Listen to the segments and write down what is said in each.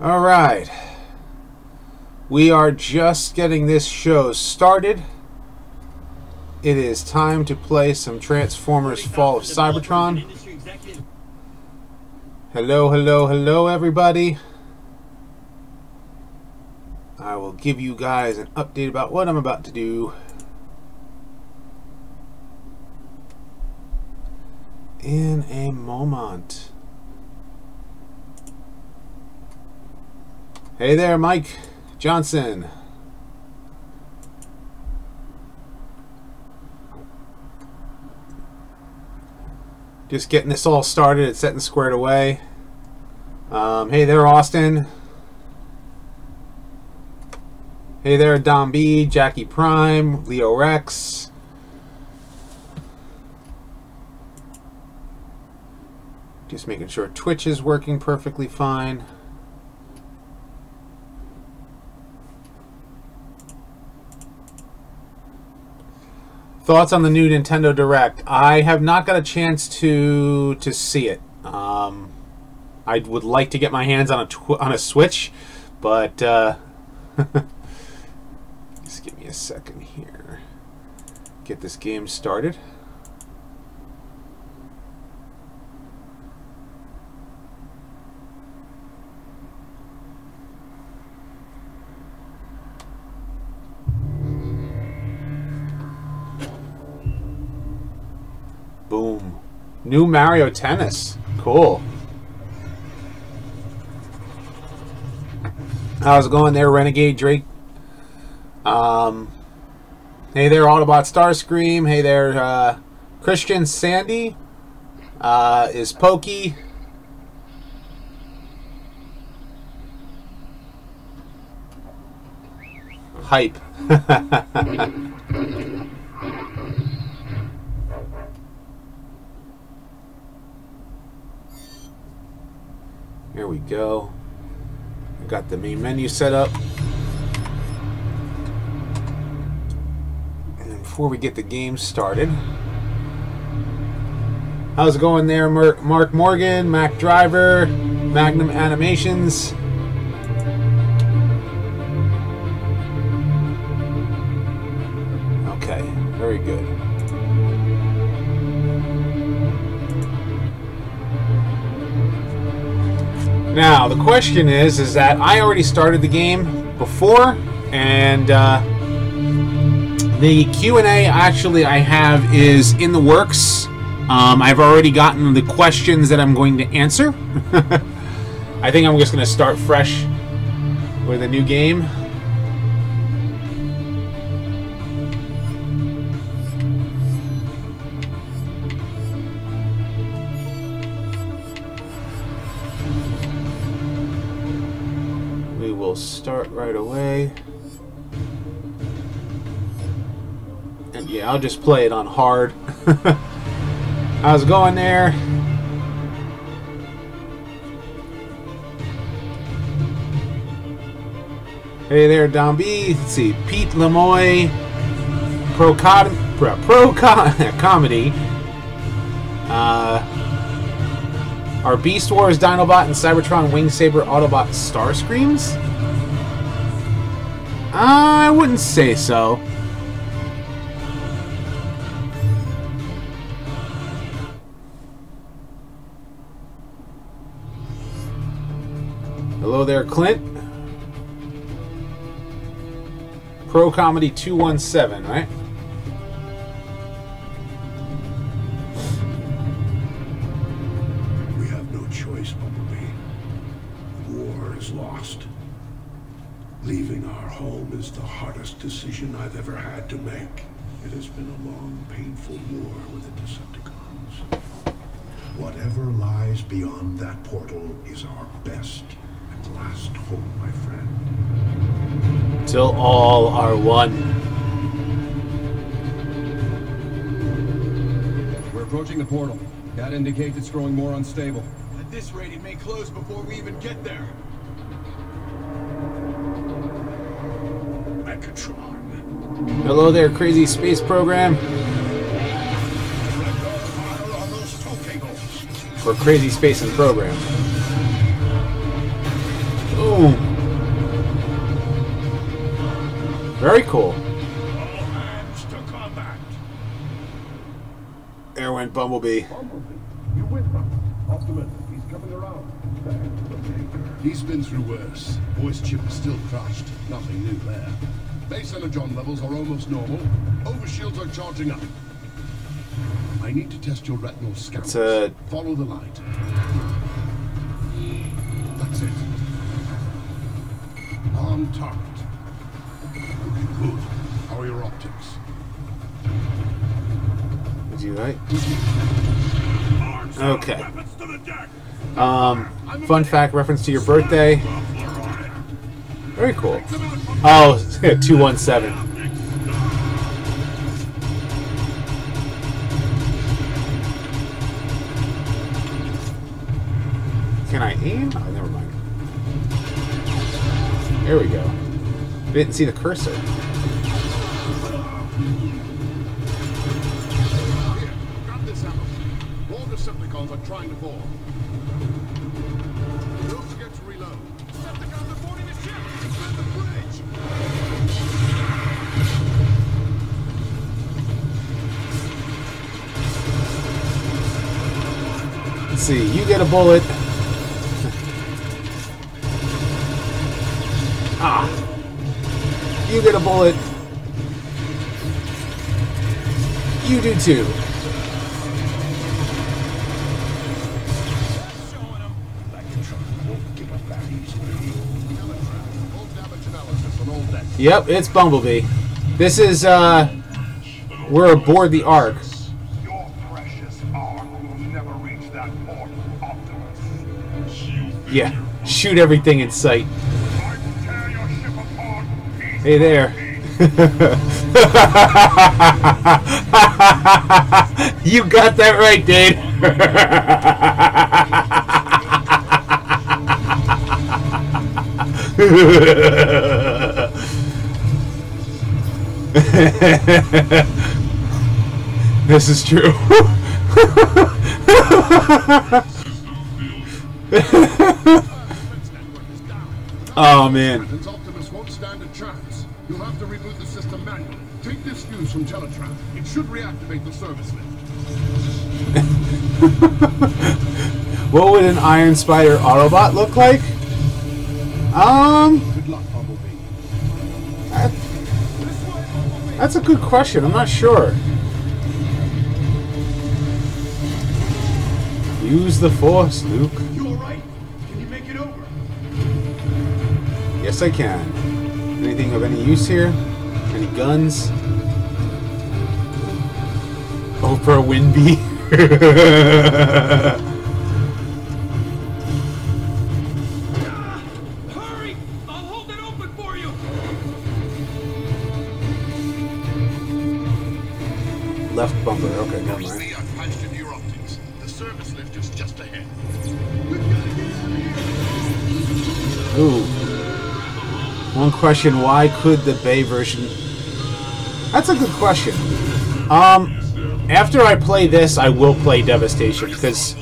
All right. We are just getting this show started. It is time to play some Transformers Fall of Cybertron. Hello, hello, hello, everybody. I will give you guys an update about what I'm about to do in a moment. Hey there, Mike Johnson. Just getting this all started and setting squared away. Hey there, Austin. Hey there, Dom B, Jackie Prime, Leo Rex. Just making sure Twitch is working perfectly fine. Thoughts on the new Nintendo Direct? I have not got a chance to see it. I would like to get my hands on a Switch, but just give me a second here. Get this game started. Boom. New Mario Tennis. Cool. How's it going there, Renegade Drake? Hey there, Autobot Starscream. Hey there, Christian Sandy. Is Pokey. Hype. Here we go. I've got the main menu set up. And before we get the game started, how's it going there, Mark Morgan, Mac Driver, Magnum Animations? Okay, very good. Now, the question is that I already started the game before, and the Q&A actually I have is in the works. I've already gotten the questions that I'm going to answer. I think I'm just going to start fresh with a new game. Start right away. And yeah, I'll just play it on hard. How's it going there? Hey there, Dom B. Let's see. Pete Lemoy. Pro Comedy. Are Beast Wars, Dinobot, and Cybertron, Wingsaber, Autobot, Starscreams? I wouldn't say so. Hello there, Clint. Pro Comedy 217, right? We have no choice, Bumblebee. War is lost. Leaving our home is the hardest decision I've ever had to make. It has been a long, painful war with the Decepticons. Whatever lies beyond that portal is our best and last hope, my friend. Till all are one. We're approaching the portal. That indicates it's growing more unstable. At this rate, it may close before we even get there. Hello there, Crazy Space Program. Or Crazy Space and Program. Boom. Very cool. All hands to combat. There went Bumblebee. Bumblebee, you with him? Optimus, he's coming around. He's been through worse. Voice chip is still crushed. Nothing new there. Base energon levels are almost normal. Overshields are charging up. I need to test your retinal scans. Follow the light. That's it. On target. Looking good. How are your optics? Would you like? Arms up, Okay. weapons to the deck. Fun fact reference to your birthday. Very cool. Oh, 217. Can I aim? Oh, never mind. There we go. I didn't see the cursor. Here, grab this ammo. More Decepticons are trying to board. Don't forget to reload. Decepticons are boarding the ship! Defend the bridge! Let's see. You get a bullet. Ah. You get a bullet. You do too. Yep, it's Bumblebee. This is, we're aboard the Ark. Your precious ark will never reach that port, Optimus. Yeah, shoot everything in sight. I will tear your ship apart. Hey there. You got that right, Dave. This is true. Oh man. Optimus won't stand a chance. You'll have to reboot the system manually. Take this fuse from Teletrap. It should reactivate the service lift. What would an Iron Spider Autobot look like? Good luck, Bumblebee. That's a good question. I'm not sure. Use the Force, Luke. You alright? Can you make it over? Yes, I can. Anything of any use here? Any guns? Oprah Winby. Hurry! I'll hold it open for you! Left bumper. Okay, never mind. Bumblebee, I've patched into your optics. The service lift is just ahead. Ooh. One question, why could the Bay version... That's a good question. After I play this, I will play Devastation, because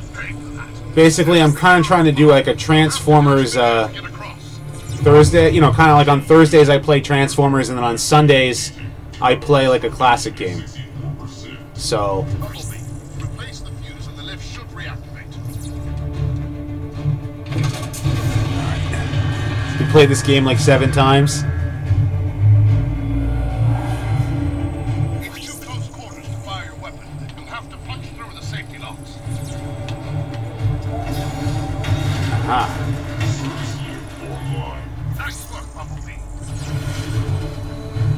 basically I'm kind of trying to do like a Transformers Thursday, you know, kind of like on Thursdays I play Transformers, and then on Sundays I play like a classic game. So... Replace the fuse and the lift should reactivate. We played this game like 7 times. It's too close quarters to fire your weapon. You'll have to punch through the safety locks. Ah. Nice work, Bumblebee.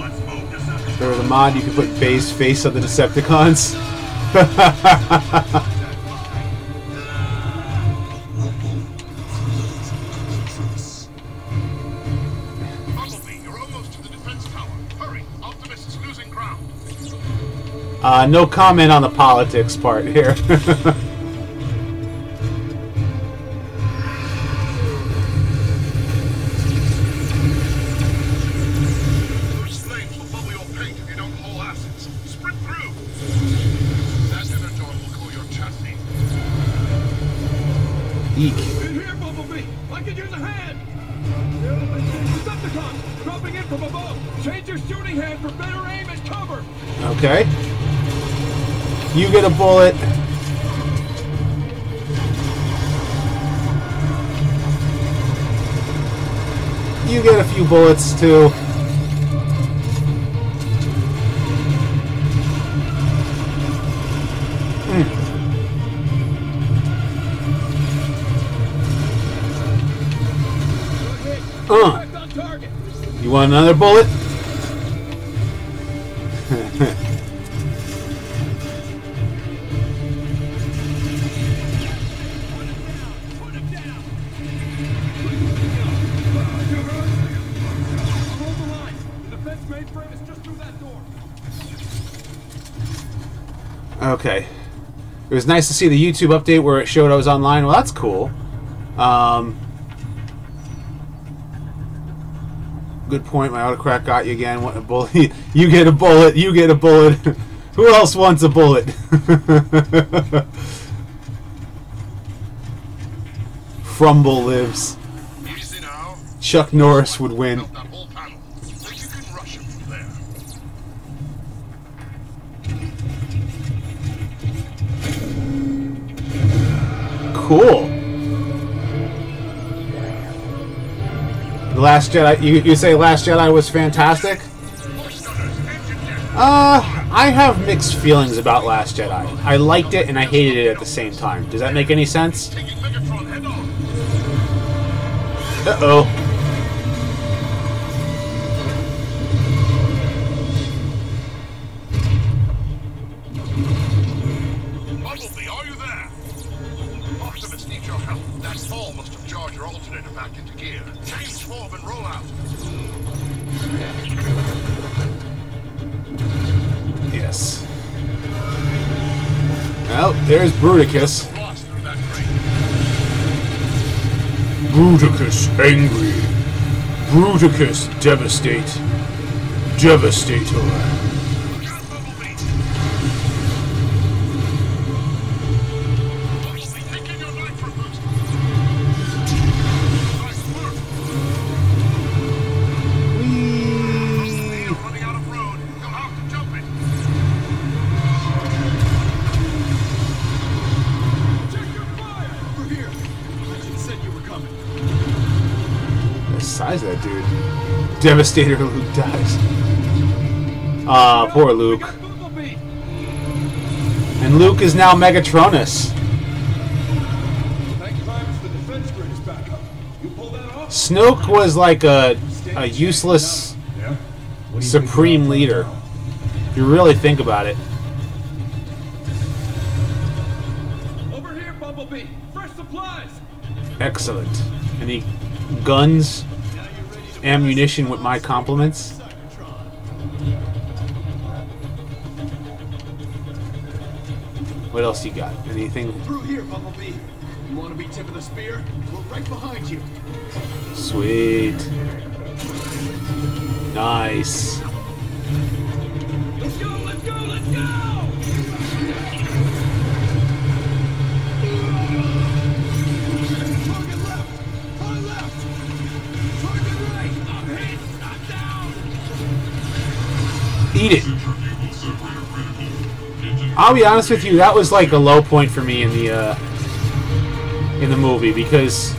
Let's move, Decepticons. There was a mod you could put Bay's face on the Decepticons. Bumblebee, you're almost to the defense tower. Hurry, Optimus is losing ground. No comment on the politics part here. Those flames will bubble your paint if you don't haul assets. Sprint through. That energon will cool your chassis. Eek. In here, Bumblebee! I could use a hand! From above! Change your shooting hand for better aim and cover! Okay. You get a bullet. You get a few bullets, too. You want another bullet? Okay. It was nice to see the YouTube update where it showed I was online. Well, that's cool. Good point. My autocrat got you again. What a bullet. You get a bullet. You get a bullet. Who else wants a bullet? Frumble lives. Chuck Norris would win. Cool. The Last Jedi. You say Last Jedi was fantastic? I have mixed feelings about Last Jedi. I liked it and I hated it at the same time. Does that make any sense? Uh-oh. Bumblebee, are you there? Optimus needs your help. That fall must have jarred your alternator back into gear. Change form and roll out. Yes. Well, there's Bruticus. Bruticus angry. Bruticus devastate. Devastator. Size of that dude. Devastator Luke dies. Ah, poor Luke. And Luke is now Megatronus. Snoke was like a useless supreme leader. If you really think about it. Over here, Bumblebee. Fresh supplies. Excellent. Any guns? Ammunition with my compliments. What else you got? Anything? Through here, Bumblebee. You want to be tip of the spear? We're right behind you. Sweet. Nice. Let's go, let's go, let's go! Target left! On left! Target right! I'm hit! I'm down! Eat it. I'll be honest with you, that was like a low point for me in the movie because,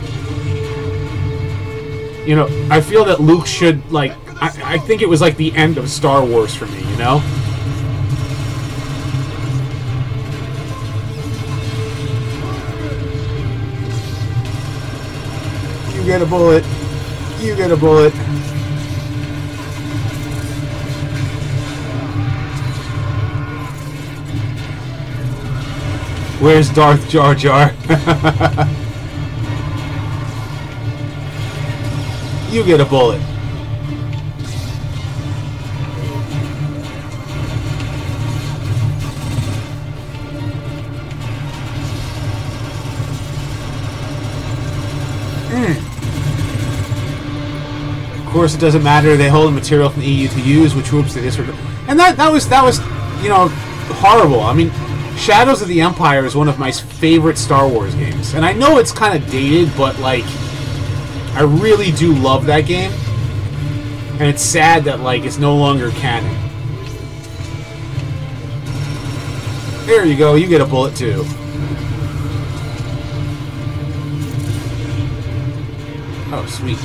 you know, I feel that Luke should, like, I think it was like the end of Star Wars for me, you know? You get a bullet. You get a bullet. Where's Darth Jar Jar? You get a bullet. Of course, it doesn't matter. They hold the material from the EU to use, which whoops they disregard. And that was you know, horrible. I mean, Shadows of the Empire is one of my favorite Star Wars games, and I know it's kind of dated, but like, I really do love that game. And it's sad that, like, it's no longer canon. There you go, you get a bullet too. Oh, sweet.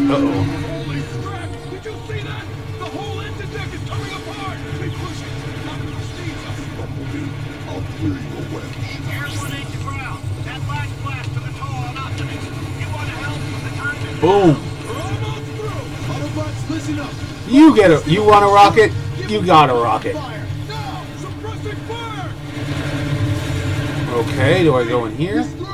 Uh-oh. Holy crap! Did you see that? The whole engine deck is coming apart! They push it! Not enough steam! Bumblebee, I'll clear your wedge. Airborne ain't the ground. That last blast to the toe on Optimus. You want to help? The time is Boom. We're almost through! Autobots, listen up! You get it. You want a rocket? You got a rocket. Fire! Now! Suppressing fire! Okay, do I go in here? He's through!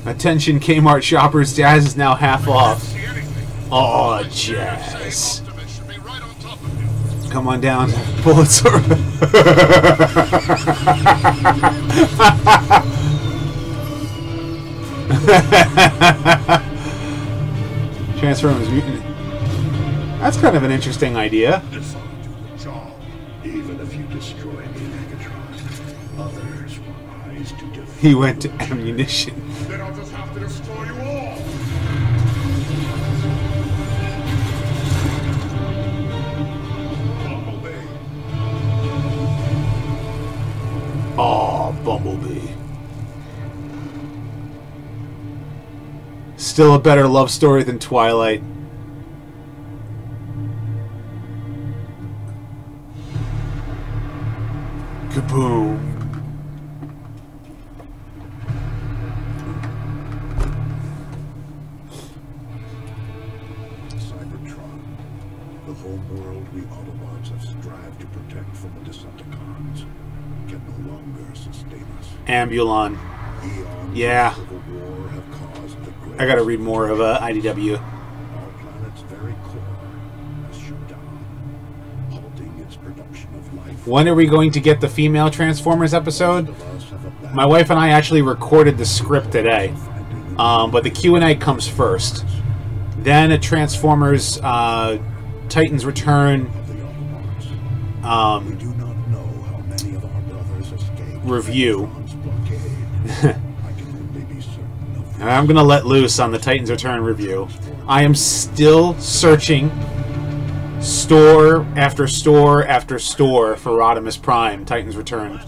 Attention Kmart shoppers, Jazz is now half off. Oh, Jazz. Optimus should be right on top of you. Come on down. Bullets are... Transformers mutant. That's kind of an interesting idea. This ought to do the job. Even if you destroy me, Megatron, others will rise to defeat. He went to ammunition. Then I'll just have to destroy you all! Bumblebee. Aw, Bumblebee. Still a better love story than Twilight. Kaboom. Cybertron. The home world we Autobots have strived to protect from the Decepticons can no longer sustain us. Ambulon. Eons Yeah. of civil war have caused the great I gotta read more of IDW. our planet's very core has shut down, halting its production of life. When are we going to get the female Transformers episode? Most of us have abandoned My wife and I actually recorded the script today, finding but the Q&A comes first. Then a Transformers Titans Return the Autobots. We um, do not know how many of our brothers escaped Review. Cybertron's blockade. I can only be certain of and I'm going to let loose on the Titans Return review. I am still searching store after store after store for Rodimus Prime, Titans Return,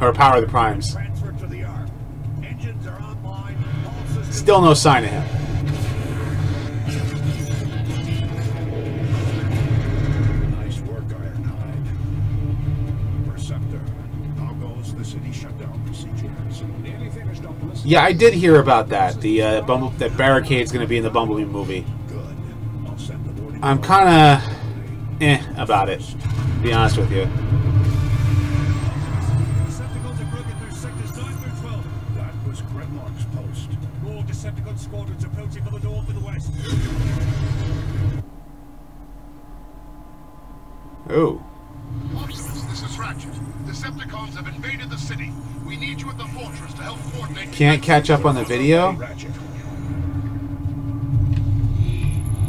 or Power of the Primes. transfer to the Ark. Engines are online. All systems Still no sign of him. nice work, Ironhide. Perceptor, how goes the city shutdown procedures? Nearly finished, Optimus. Yeah, I did hear about that. The that barricade's going to be in the Bumblebee movie. Good. I'll send the morning. I'm kind of about it, to be honest with you. Decepticons have broken through sectors 9 through 12. That was Grimlock's post. More Decepticon squadrons approaching from the north and the west. Oh, Optimus, this is Ratchet. Decepticons have invaded the city. We need you at the fortress to help coordinate. can't catch up on the video? Ratchet.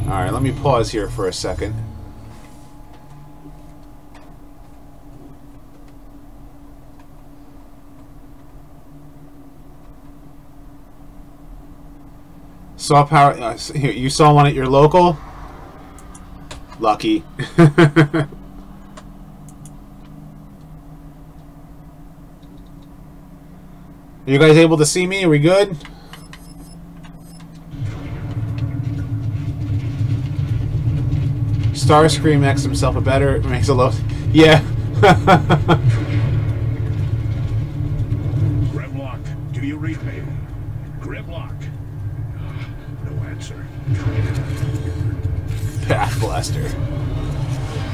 Alright, let me pause here for a second. Saw power. Here, you saw one at your local? Lucky. Are you guys able to see me? Are we good? Starscream makes himself a better. Makes a low. Yeah. Grimlock, do you read me? Grimlock. No answer. Path Blaster.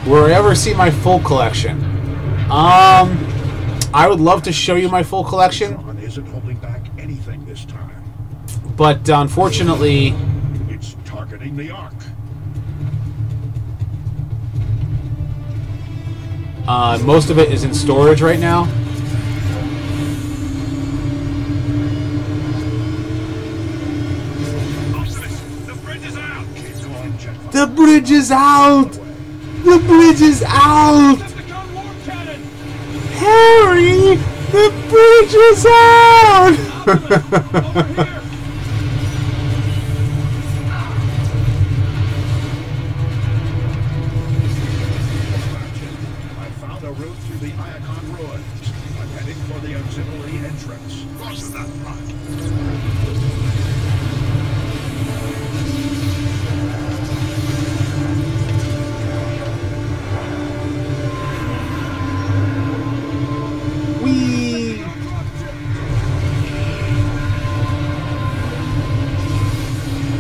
Will I ever see my full collection? I would love to show you my full collection, Cybertron isn't holding back anything this time. but unfortunately, It's targeting the Ark. most of it is in storage right now. Optimus, the bridge is out. Keep going, Jetfire. The bridge is out! The bridge is out! Decepticon warp cannon. Harry, the bridge is out! I found a route through the Iacon ruins. I'm heading for the auxiliary entrance. Cross that path. Whee!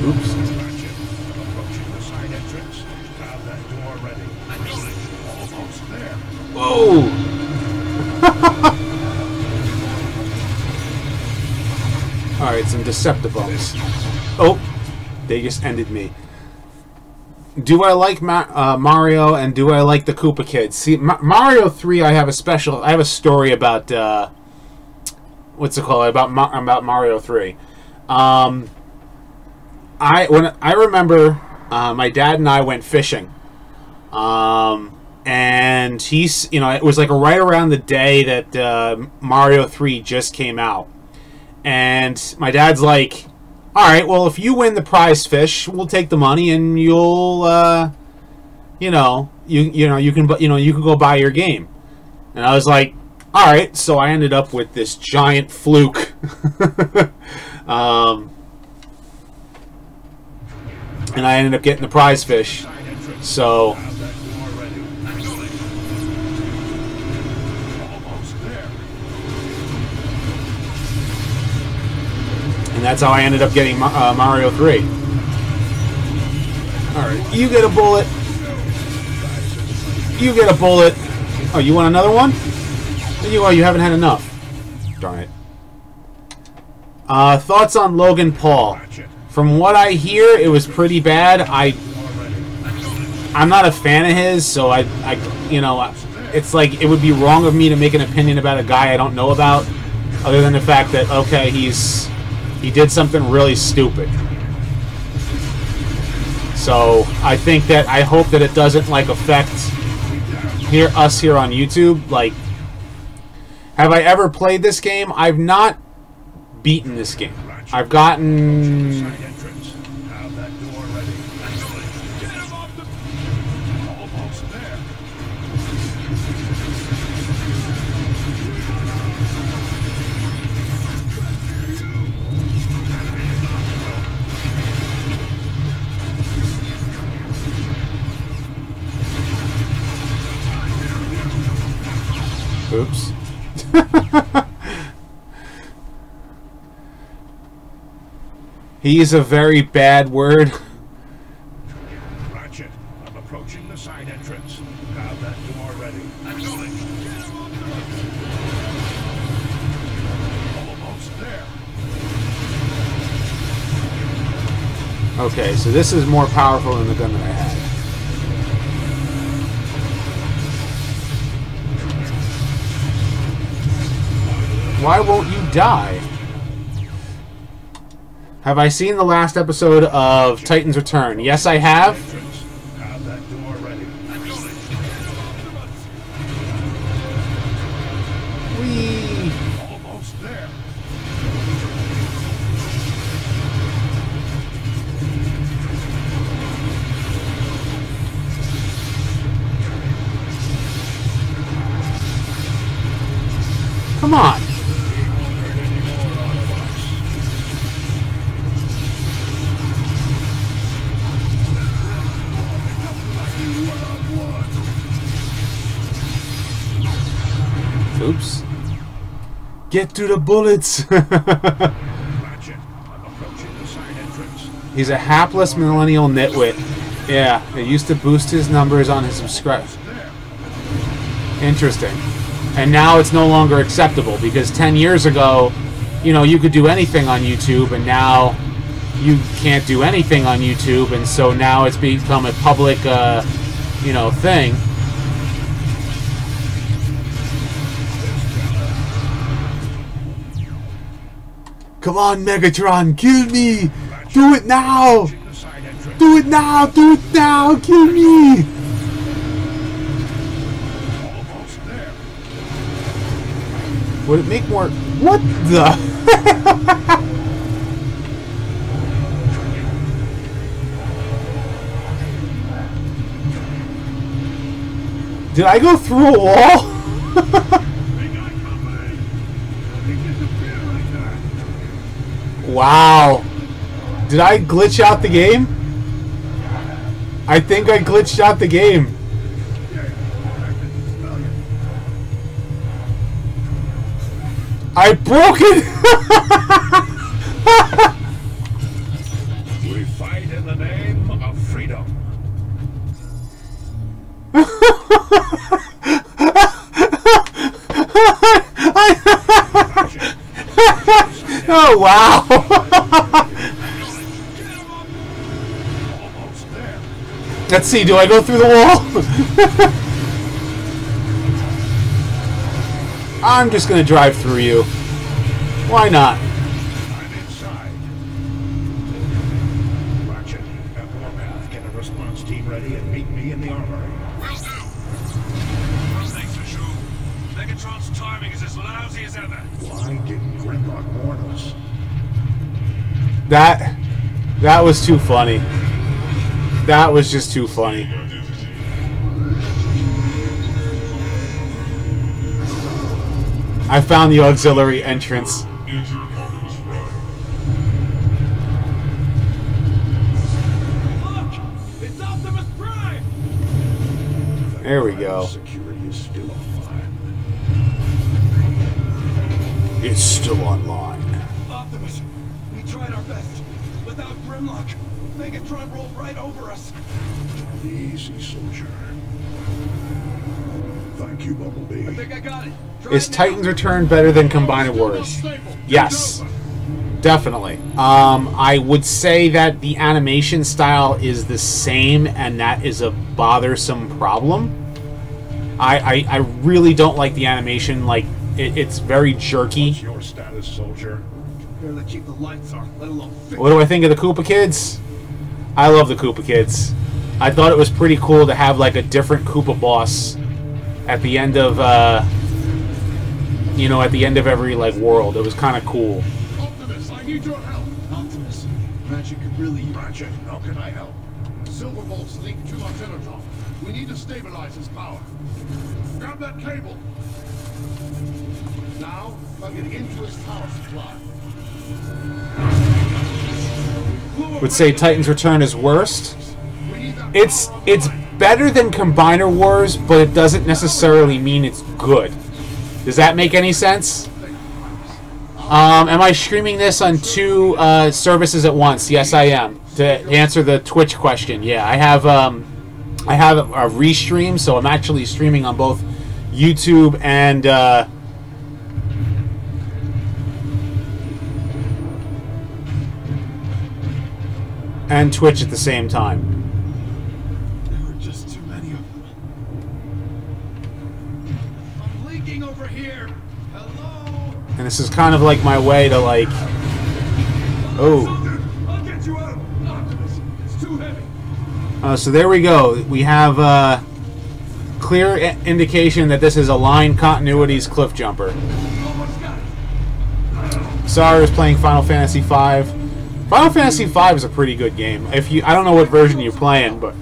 Oops. I'm approaching the side entrance. Have that door ready. Almost there. Whoa! Alright, some Decepticons. Oh! They just ended me. Do I like Mario, and do I like the Koopa Kids? See, Mario 3, I have a story about, what's it called? About Mario 3. I remember, my dad and I went fishing. And he's, you know, it was like right around the day that Mario 3 just came out. And my dad's like, all right, well, if you win the prize fish, we'll take the money and you'll, you can go buy your game. And I was like, all right. So I ended up with this giant fluke. And I ended up getting the prize fish. So. And that's how I ended up getting Mario 3. Alright, you get a bullet. You get a bullet. Oh, you want another one? You haven't had enough. Darn it. Thoughts on Logan Paul? From what I hear, it was pretty bad. I'm not a fan of his, so you know, it's like it would be wrong of me to make an opinion about a guy I don't know about, other than the fact that, okay, he did something really stupid. So I hope that it doesn't like affect us here on YouTube. Like, have I ever played this game? I've not beaten this game. I've gotten. Oops. He's a very bad word. Ratchet, I'm approaching the side entrance. Have that door ready. Almost there. Okay, so this is more powerful than the gun that I had. Why won't you die? Have I seen the last episode of Titan's Return? Yes, I have. Have that door ready. Whee! Almost there. Come on. Oops. Get to the bullets! He's a hapless millennial nitwit. Yeah, it used to boost his numbers on his subscribers. Interesting. And now it's no longer acceptable, because 10 years ago, you know, you could do anything on YouTube, and now you can't do anything on YouTube, and so now it's become a public, you know, thing. Come on, Megatron, kill me! Do it now! Do it now! Do it now! Kill me! Would it make more... What the... Did I go through a wall? Wow. Did I glitch out the game? I think I glitched out the game. I broke it! We fight in the name of freedom. Oh, wow! Almost there. Let's see, do I go through the wall? I'm just gonna drive through you. Why not? I'm inside. Ratchet, at Warpath, get a response team ready and meet me in the armory. Will do. Thanks for sure. Megatron's timing is as lousy as ever. Why didn't Grimlock warn us? That was too funny. That was just too funny. I found the auxiliary entrance. Look! It's Optimus Prime! There we go. Security is still online. It's still online. Optimus, we tried our best. Without Grimlock, Megatron rolled right over us. Easy, soldier. Thank you, Bumblebee. I think I got it. Is Titan's Return better than Combiner Wars? Yes. Definitely. I would say that the animation style is the same, and that is a bothersome problem. I really don't like the animation. Like, it's very jerky. What's your status, soldier? Barely keep the lights on, let alone fix. What do I think of the Koopa Kids? I love the Koopa Kids. I thought it was pretty cool to have, like, a different Koopa boss at the end of, you know, at the end of every, like, world. It was kind of cool. Optimus, I need your help. Optimus, Ratchet could really... Ratchet, how can I help? Silverbolt's linked to Untitled. We need to stabilize his power. Grab that cable. Now, plug it into his power supply. Would say Titan's Return is worst. We need that It's power on the line. better than Combiner Wars, but it doesn't necessarily mean it's good. Does that make any sense? Am I streaming this on two services at once? Yes, I am. To answer the Twitch question, yeah, I have a restream, so I'm actually streaming on both YouTube and Twitch at the same time. There were just too many of them. I'm leaking over here. Hello? And this is kind of like my way to, like... Oh. I'll get you out. Optimus, it's too heavy. So there we go. We have clear indication that this is Align Continuity's Cliff Jumper. Almost got it. Sorry, I was playing Final Fantasy V. Final Fantasy V is a pretty good game. I don't know what version you're playing, but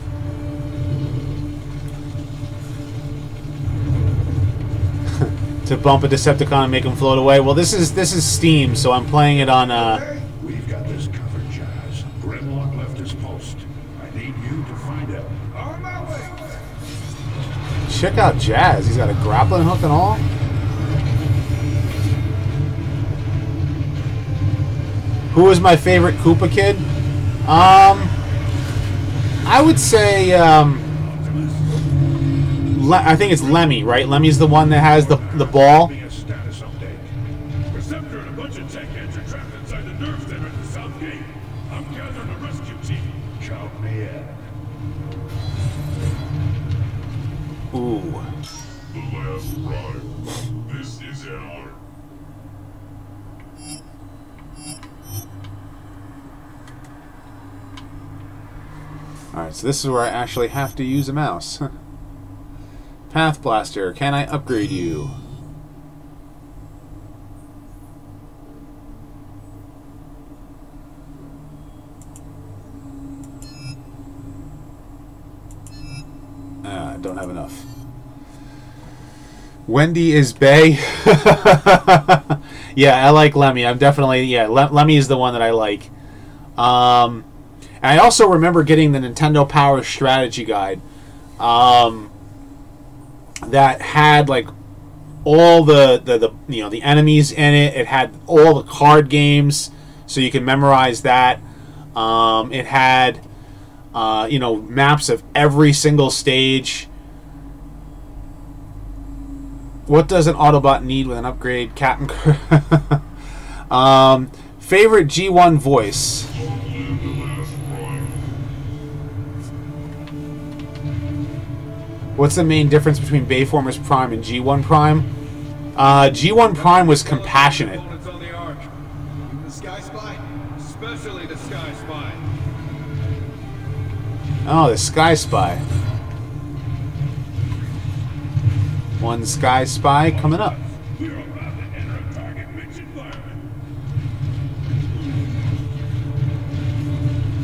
to bump a Decepticon and make him float away. Well, this is Steam, so I'm playing it on. We've got this covered, Jazz. Grimlock left his post. I need you to find him. On my way. Check out Jazz. He's got a grappling hook and all. Who is my favorite Koopa Kid? I would say I think it's Lemmy, right? Lemmy's the one that has the ball. Be a status update. Receptor and a bunch of tech heads are trapped inside the nerve center at the south gate. I'm gathering a rescue team. Count me in. Ooh. The last ride. This is our. Alright, so this is where I actually have to use a mouse. Path Blaster, can I upgrade you? don't have enough. Wendy is Bay. Yeah, I like Lemmy. I'm definitely, yeah, Lemmy is the one that I like. And I also remember getting the Nintendo Power Strategy Guide that had like all the you know, the enemies in it. It had all the card games, so you can memorize that. It had you know, maps of every single stage. What does an Autobot need with an upgrade? Captain. Favorite G1 voice. What's the main difference between Bayformers Prime and G1 Prime? G1 Prime was compassionate. The Sky Spy, especially the Sky Spy. Oh, the Sky Spy. One Sky Spy coming up. We're about to enter a target-rich environment.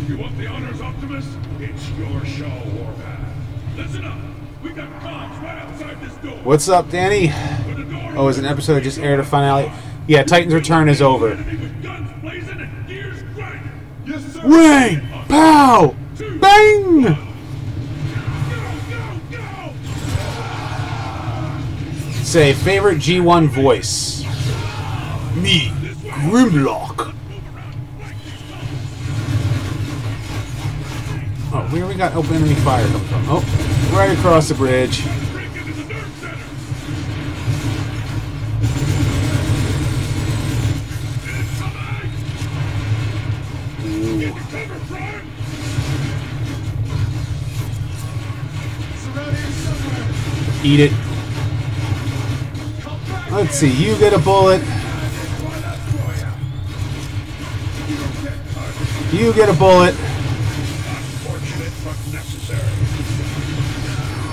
You want the honors, Optimus? It's your show, Warpath. Listen up. We got comms right outside this door. What's up, Danny? Oh, is an episode that just aired a finale? Yeah, Titan's Return is over. Yes, sir. Ring! Pow! Bang! Say, favorite G1 voice. Me, Grimlock. Oh, where we got open enemy fire coming from? Oh, right across the bridge. Ooh. Eat it. Let's see, you get a bullet. You get a bullet.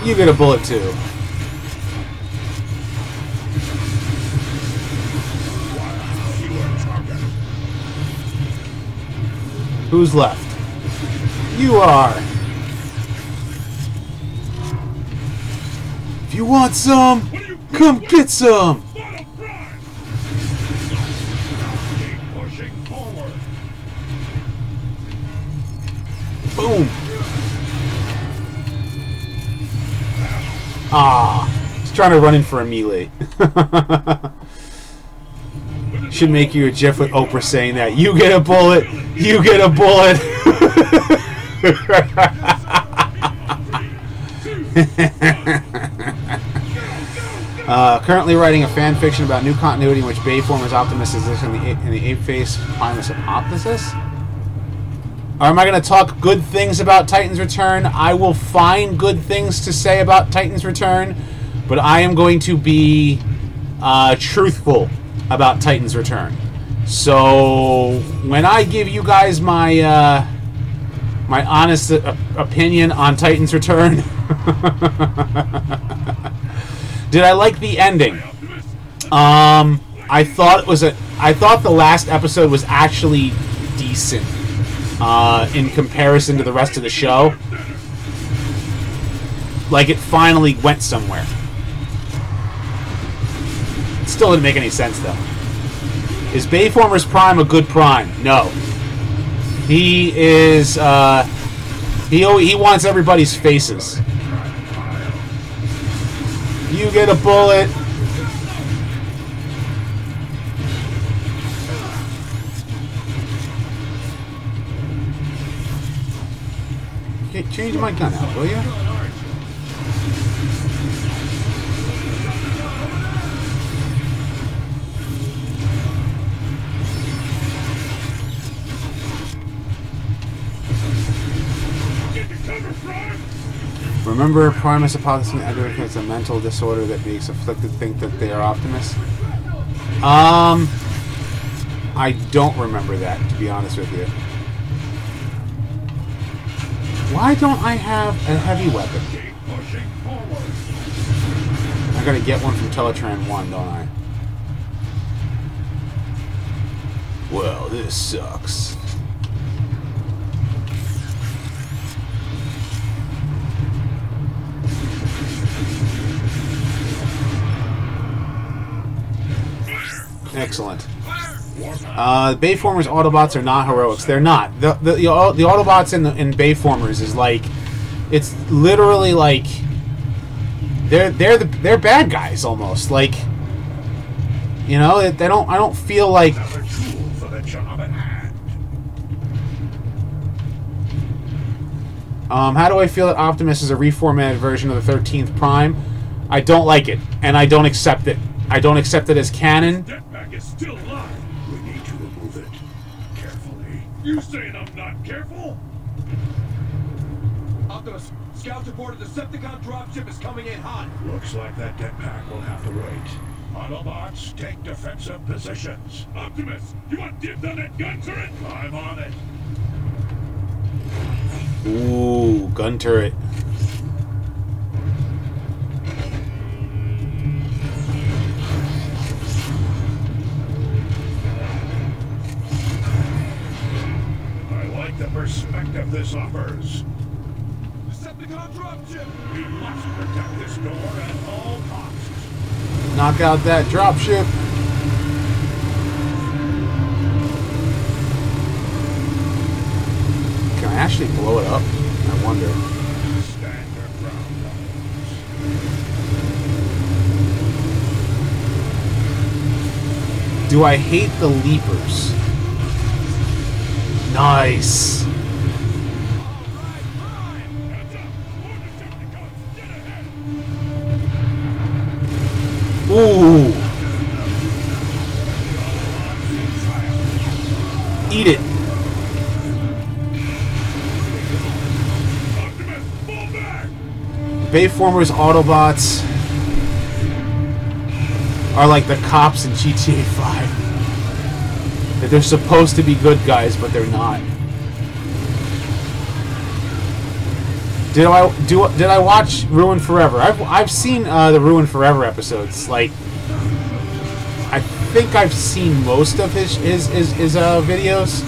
You get a bullet too. Who's left? You are. If you want some, come get some. Boom. Ah, he's trying to run in for a melee. Should make you a GIF with Oprah saying that. You get a bullet. You get a bullet. Currently writing a fan fiction about new continuity in which Bayformers Optimus is in the ape-face Primus hypothesis. Or am I going to talk good things about Titan's Return? I will find good things to say about Titan's Return, but I am going to be truthful about Titan's Return. So when I give you guys my my honest opinion on Titan's Return, did I like the ending? I thought the last episode was actually decent. In comparison to the rest of the show. Like, it finally went somewhere. It still didn't make any sense, though. Is Bayformers Prime a good Prime? No. He is, he wants everybody's faces. You get a bullet. Change my gun out, will you? Remember, Primus hypothesis advocates a mental disorder that makes afflicted think that they are Optimus? I don't remember that, to be honest with you. Why don't I have a heavy weapon? I gotta get one from Teletran 1, don't I? Well, this sucks. Excellent. Bayformers Autobots are not heroics. They're not. The Autobots in Bayformers is like, it's literally like they're bad guys almost. Like, you know, I don't feel like. Another tool for the job at hand. How do I feel that Optimus is a reformatted version of the 13th Prime? I don't like it, and I don't accept it. I don't accept it as canon. Jetpack is still alive. We need to remove it carefully. You saying I'm not careful? Optimus, scouts reported the Decepticon dropship is coming in hot. Looks like that jetpack will have to wait. Autobots, take defensive positions. Optimus, you want dibs on that gun turret? I'm on it. Ooh, gun turret. I like the perspective this offers. Decepticon dropship! We must protect this door at all costs. Knock out that dropship. Can I actually blow it up? I wonder. Stand your ground. Do I hate the leapers? Nice. Ooh. Eat it. Bayformers Autobots are like the cops in GTA 5. That they're supposed to be good guys, but they're not. Did I watch Ruin Forever? I've seen the Ruin Forever episodes. Like, I think I've seen most of his videos.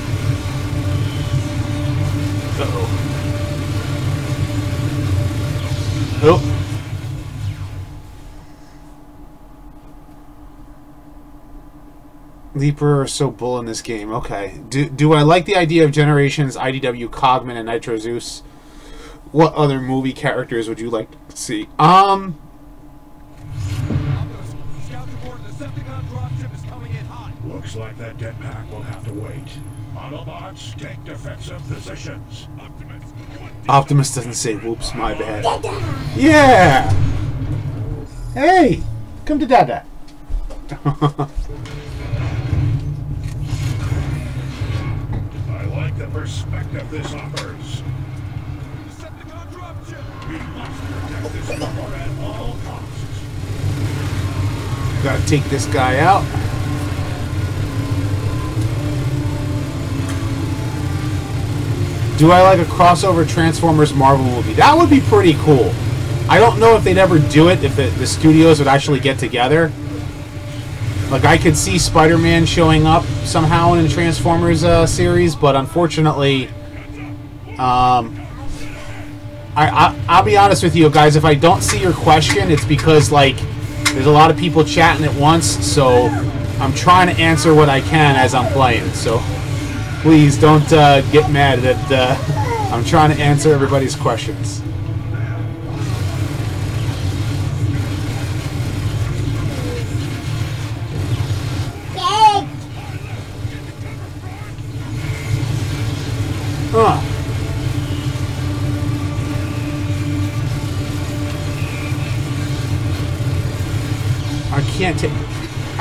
Uh-oh. Oh. Leaper are so bull in this game. Okay. Do I like the idea of Generations, IDW, Cogman, and Nitro Zeus? What other movie characters would you like to see? Scouts reported the Decepticon dropship is coming in hot. Looks like that jetpack will have to wait. Autobots, take defensive positions. Optimus doesn't say whoops, my bad. Yeah! Hey! Come to Dada. I like the perspective this offers. Decepticon dropship! We must protect this door at all costs. Gotta take this guy out. Do I like a crossover Transformers Marvel movie? That would be pretty cool. I don't know if they'd ever do it, if the studios would actually get together. Like, I could see Spider-Man showing up somehow in a Transformers series, but unfortunately, I'll be honest with you guys, if I don't see your question, it's because, like, there's a lot of people chatting at once, so I'm trying to answer what I can as I'm playing, so please don't get mad that I'm trying to answer everybody's questions. Huh.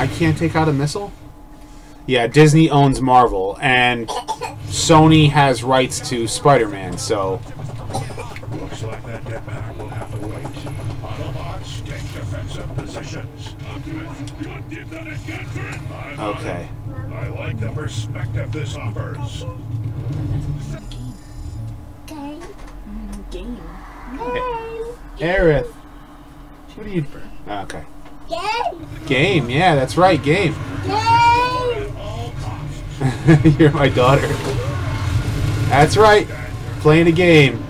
I can't take out a missile? Yeah, Disney owns Marvel, and Sony has rights to Spider-Man, so... Looks like that jetpack will have to wait. Autobots, take defensive positions. Okay. I like the perspective this offers. Game. Aerith. What are you... Okay. Game, yeah, that's right, game. You're my daughter. That's right. Playing a game.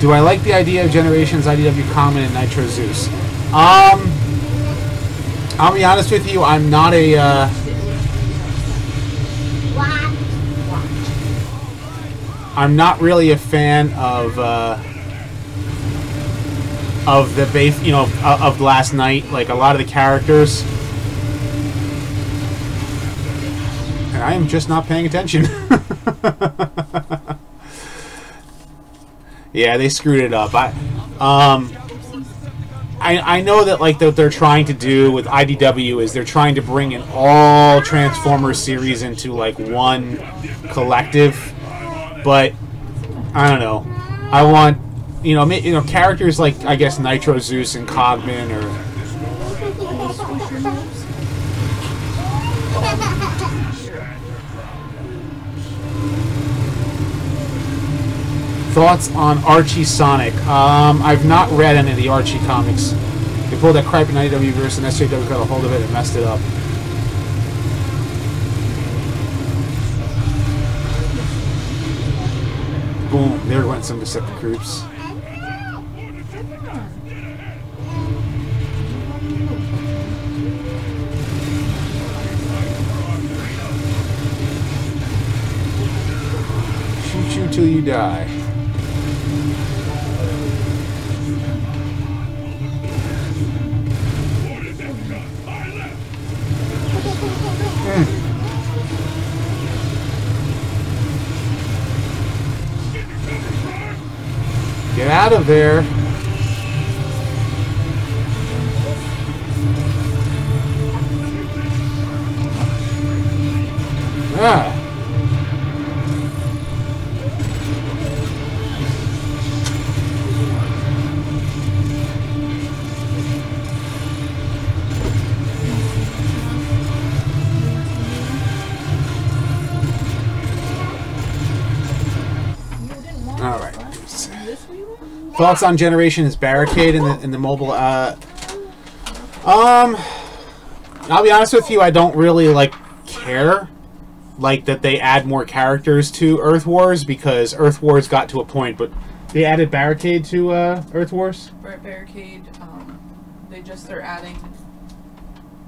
Do I like the idea of Generations, IDW Common, and Nitro Zeus? I'll be honest with you, I'm not a, I'm not really a fan of the base, you know, of Last Night, like a lot of the characters. And I am just not paying attention. Yeah, they screwed it up. I know that like what they're trying to do with IDW is they're trying to bring in all Transformers series into like one collective, but I don't know. I want you know characters like I guess Nitro Zeus and Cogman or. Thoughts on Archie Sonic? I've not read any of the Archie comics. They pulled that crap in IDW verse and SJW got a hold of it and messed it up. Boom, there went some Decepticons. Shoot you till you die. Get out of there. Ah. All right. Thoughts on Generations Barricade in the mobile? I'll be honest with you. I don't really like care like that they add more characters to Earth Wars because Earth Wars got to a point, but they added Barricade to Earth Wars. Right, Barricade. They're adding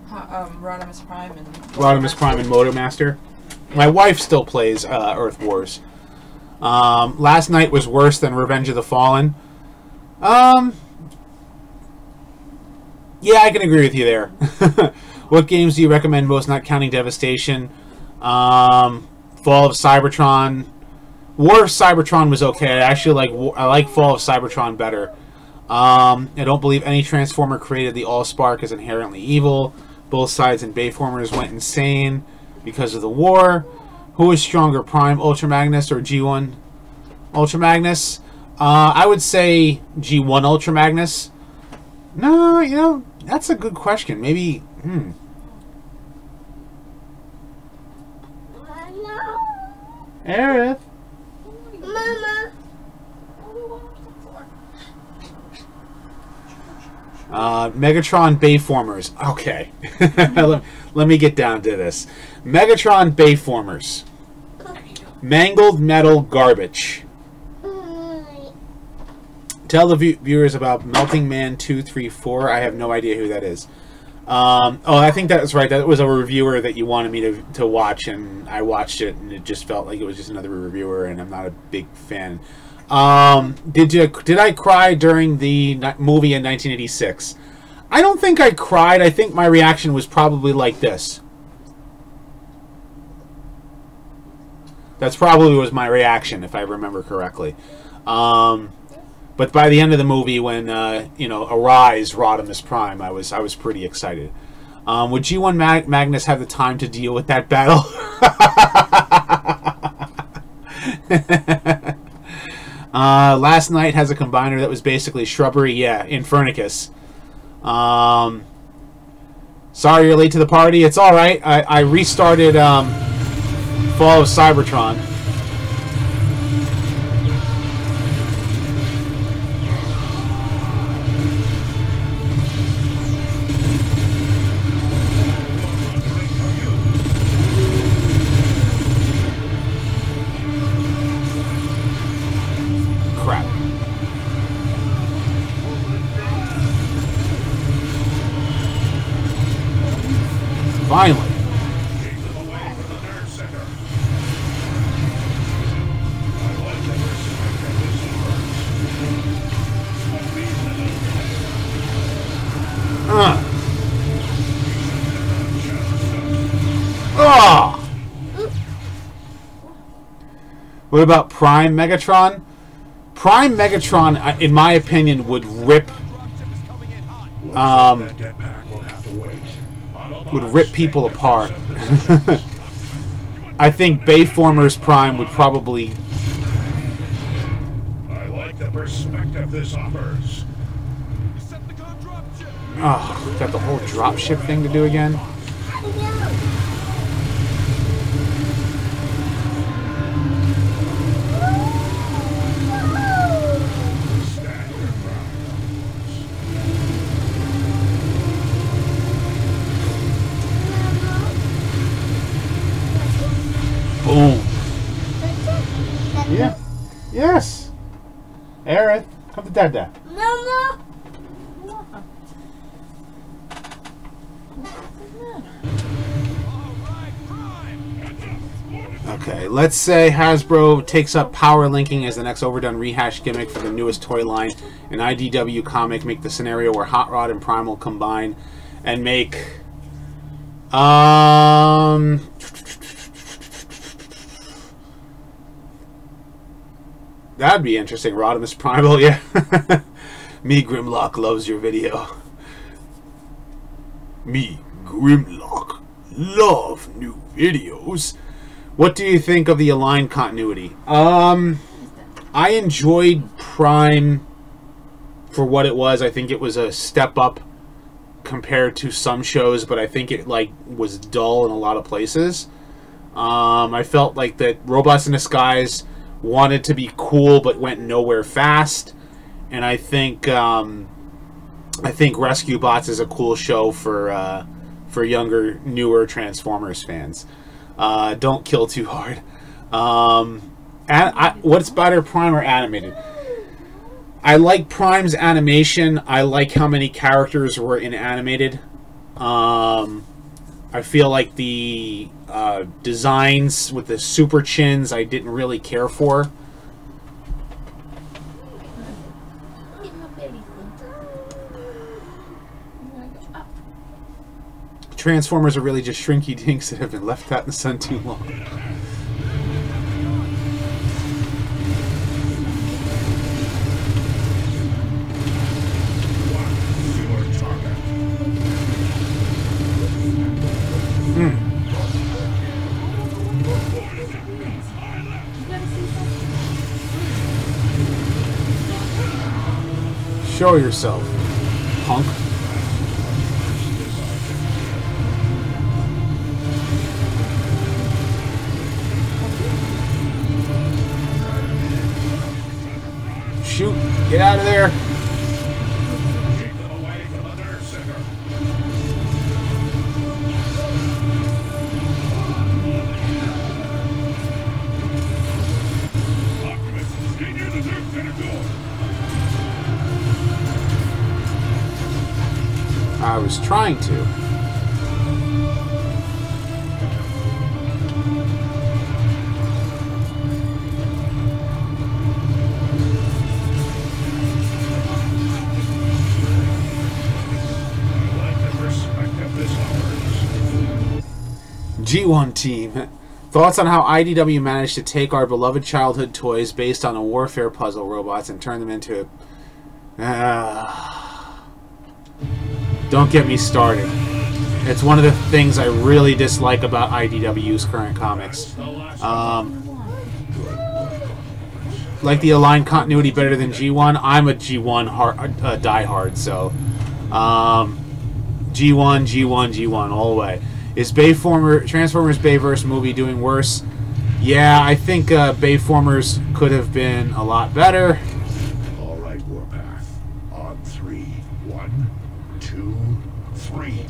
Rodimus Prime and Motomaster. My wife still plays Earth Wars. Last Night was worse than Revenge of the Fallen. Yeah, I can agree with you there. What games do you recommend most, not counting Devastation? Fall of Cybertron. War of Cybertron was okay. I like Fall of Cybertron better. I don't believe any Transformer created the Allspark is inherently evil. Both sides and Bayformers went insane because of the war. Who is stronger, Prime Ultra Magnus or G1 Ultra Magnus? I would say G1 Ultra Magnus. No, you know, that's a good question. Maybe, Aerith. Mama. Megatron Bayformers. Okay. let me get down to this. Megatron Bayformers. Mangled metal garbage. Tell the viewers about Melting Man 234. I have no idea who that is. Oh, I think that was right. That was a reviewer that you wanted me to watch, and I watched it, and it just felt like it was just another reviewer, and I'm not a big fan. Did I cry during the movie in 1986? I don't think I cried. I think my reaction was probably like this. That's probably was my reaction, if I remember correctly. But by the end of the movie, when you know, Arise Rodimus Prime, I was pretty excited. Would G1 Magnus have the time to deal with that battle? Last Night has a combiner that was basically shrubbery. Yeah, Infernicus. Sorry you're late to the party. It's all right. I restarted Fall of Cybertron. Finally. Oh! What about Prime Megatron? Prime Megatron, in my opinion, would rip people apart. I think Bayformers Prime would probably. I like the perspective this offers. Oh, got the whole dropship thing to do again. Boom. Yeah. Yes. Aerith, come to Dada. Mama. Okay, let's say Hasbro takes up power linking as the next overdone rehash gimmick for the newest toy line. An IDW comic make the scenario where Hot Rod and Primal combine and make that'd be interesting. Rodimus Primal, yeah. Me Grimlock loves your video. Me Grimlock love new videos. What do you think of the Align continuity? I enjoyed Prime for what it was. I think it was a step up compared to some shows, but I think it was dull in a lot of places. I felt like that Robots in Disguise wanted to be cool but went nowhere fast, and I think Rescue Bots is a cool show for younger, newer Transformers fans. Don't kill too hard. What's better, Prime or animated? I like Prime's animation. I like how many characters were in animated. I feel like the designs with the super chins I didn't really care for. Transformers are really just shrinky dinks that have been left out in the sun too long. Show yourself, punk. Shoot! Get out of there! Keep them away from the nerve center. Optimus, stay near the nerve center door. I was trying to. G1 team. Thoughts on how IDW managed to take our beloved childhood toys based on a warfare puzzle robots and turn them into... Don't get me started. It's one of the things I really dislike about IDW's current comics. Like the Align continuity better than G1. I'm a G1 diehard, so... G1 all the way. Is Transformers Bayverse movie doing worse? Yeah, I think Bayformers could have been a lot better. All right, Warpath. On 3. 1, 2, 3.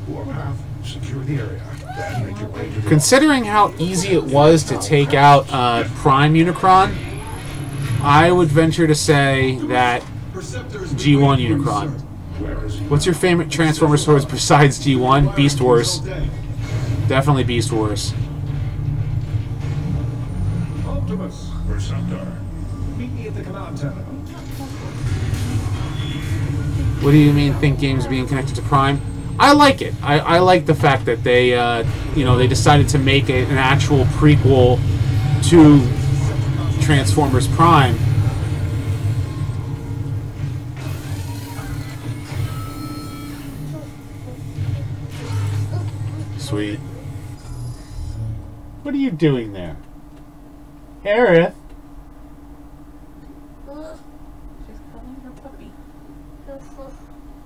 Warpath, secure the area. Then make your way to the... Considering how easy it was to take out Prime Unicron, I would venture to say that G1 Unicron. Where is he? What's your favorite Transformers toys besides G1? Beast Wars. Definitely Beast Wars. Optimus, Perceptor. meet me at the command terminal. What do you mean, think games being connected to Prime? I like it. I like the fact that they, you know, they decided to make an actual prequel to Transformers Prime. Sweet. What are you doing there? Aerith? She's calling her puppy.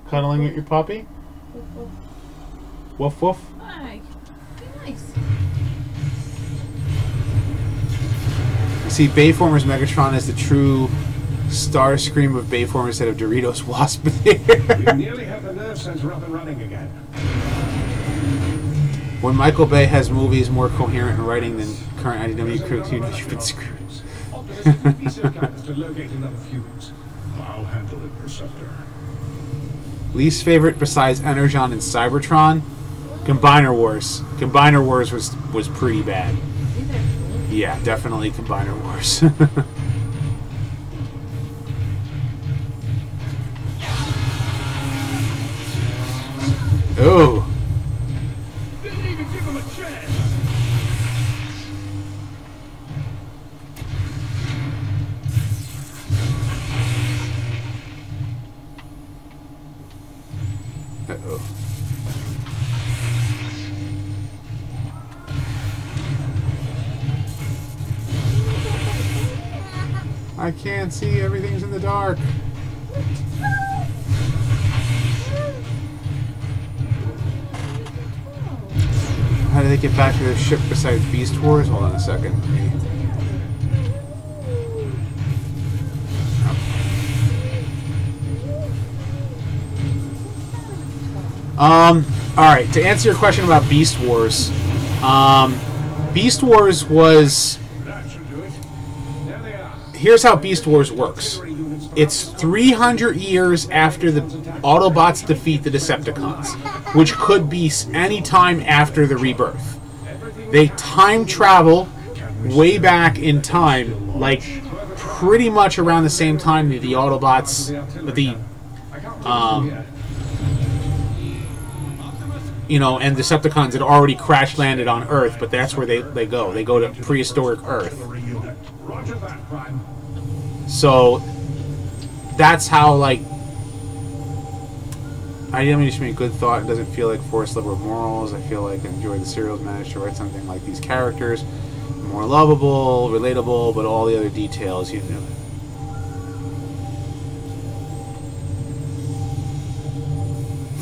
Cuddling at your puppy? Woof woof. Hi. Be nice. You see, Bayformers Megatron is the true Starscream of Bayformers instead of Doritos Wasp. We nearly have the nerve center up and running again. When Michael Bay has movies more coherent in writing than current IDW critics, you know you've been screwed. Optimus, be so kind as to locate another fuse. I'll handle it, Perceptor. Least favorite besides Energon and Cybertron? Combiner Wars. Combiner Wars was pretty bad. Yeah, definitely Combiner Wars. Oh. Didn't even give him a chance. Uh-oh. I can't see. Everything's in the dark. How do they get back to their ship besides Beast Wars? Hold on a second. Alright, to answer your question about Beast Wars, Beast Wars was... That should do it. There they are. Here's how Beast Wars works. It's 300 years after the Autobots defeat the Decepticons, which could be any time after the rebirth. They time travel way back in time, like pretty much around the same time that the Autobots, you know, and Decepticons had already crash landed on Earth, but that's where they go. They go to prehistoric Earth. Roger that, Prime. So that's how, like, I didn't just mean good thought. It doesn't feel like forced liberal morals. I feel like Enjoy the Serials managed to write something like these characters, more lovable, relatable, but all the other details, you know.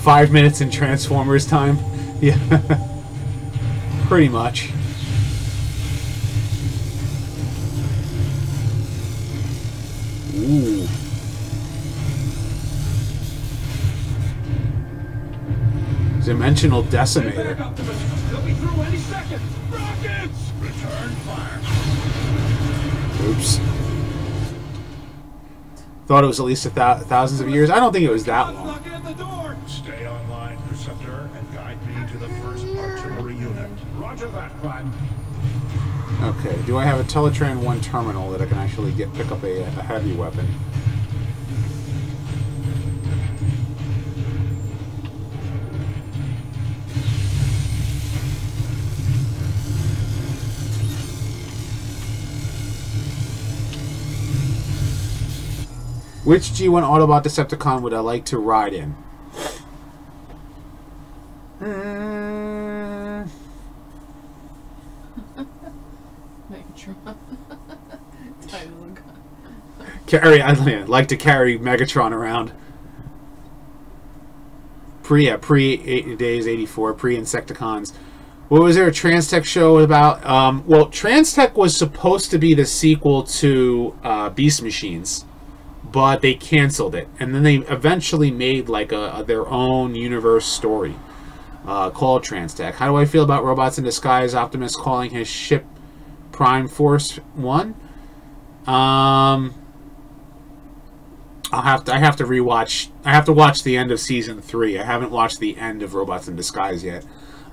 "5 minutes in Transformers time." Yeah. Pretty much. Ooh. Dimensional Decimator. Back, Optimus. They'll be through any second. Rockets! Return fire. Oops. Thought it was at least thousands of years. I don't think it was that long. Knocking at the door. Stay online, Perceptor, and guide me to the first artillery unit. Roger that, Prime. Okay, do I have a Teletran 1 terminal that I can actually pick up a heavy weapon? Which G1 Autobot Decepticon would I like to ride in? I'd like to carry Megatron around. Pre 8 Days 84, pre-Insecticons. What was there a Transtech show about? Well, Transtech was supposed to be the sequel to Beast Machines, but they canceled it, and then they eventually made like their own universe story called Transtech. How do I feel about Robots in Disguise? Optimus calling his ship Prime Force 1. I have to rewatch. I have to watch the end of season 3. I haven't watched the end of Robots in Disguise yet.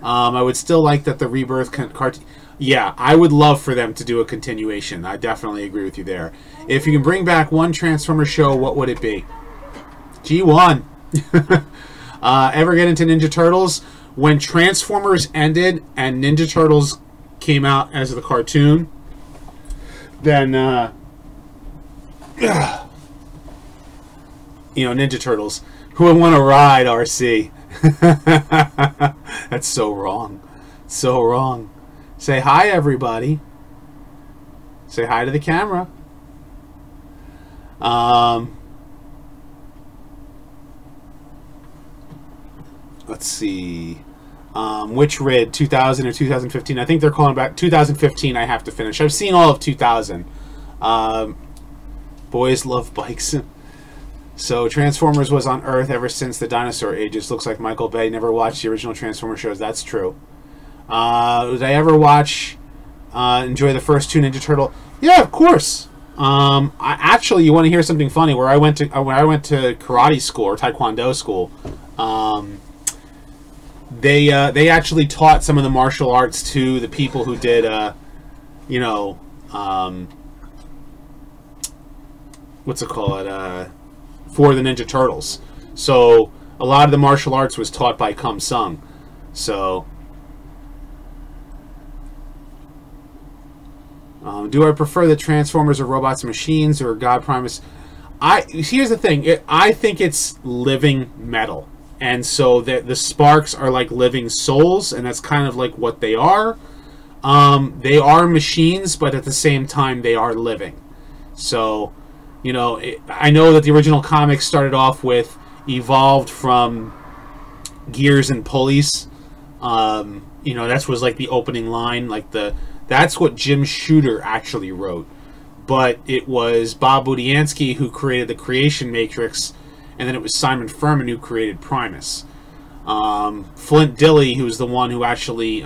I would still like that the Rebirth cartoon. Yeah, I would love for them to do a continuation. I definitely agree with you there. If you can bring back one Transformers show, what would it be? G1. Ever get into Ninja Turtles? When Transformers ended and Ninja Turtles came out as the cartoon, then you know, Ninja Turtles. Who would want to ride, RC? That's so wrong. So wrong. Say hi, everybody. Say hi to the camera. Let's see. Which RID? 2000 or 2015? I think they're calling back 2015. I have to finish. I've seen all of 2000. Boys love bikes. So Transformers was on Earth ever since the dinosaur ages. Looks like Michael Bay never watched the original Transformers shows. That's true. Did I ever watch, enjoy the first 2 Ninja Turtle? Yeah, of course. Actually, you want to hear something funny? When I went to karate school or taekwondo school, they actually taught some of the martial arts to the people who did, you know, what's it called? For the Ninja Turtles. So a lot of the martial arts was taught by Kum Sung. So do I prefer the Transformers or Robots and Machines or God Primus? Here's the thing. I think it's living metal. And so the sparks are like living souls, and that's kind of like what they are. They are machines, but at the same time they are living. So, you know, I know that the original comics started off with evolved from gears and pulleys. You know, that was like the opening line, like that's what Jim Shooter actually wrote. But it was Bob Budiansky who created the Creation Matrix, and then it was Simon Furman who created Primus. Flint Dille, who was the one who actually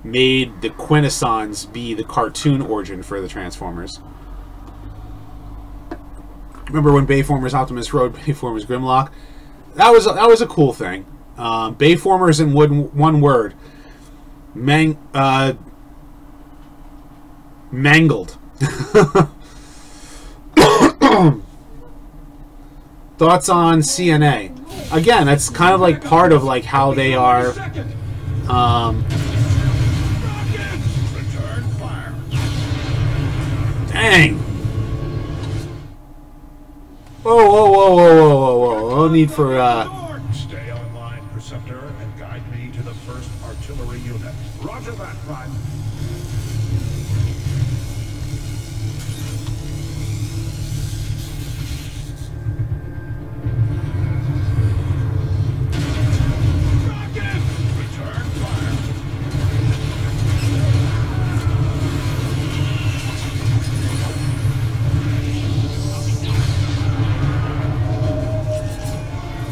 made the Quintessons be the cartoon origin for the Transformers. Remember when Bayformers Optimus rode Bayformers Grimlock? That was a cool thing. Bayformers in one word. Mangled. Thoughts on CNA? Again, that's kind of like part of like how they are. Dang. Whoa. No need for Stay online, Preceptor, and guide me to the first artillery unit. Roger that, Prime.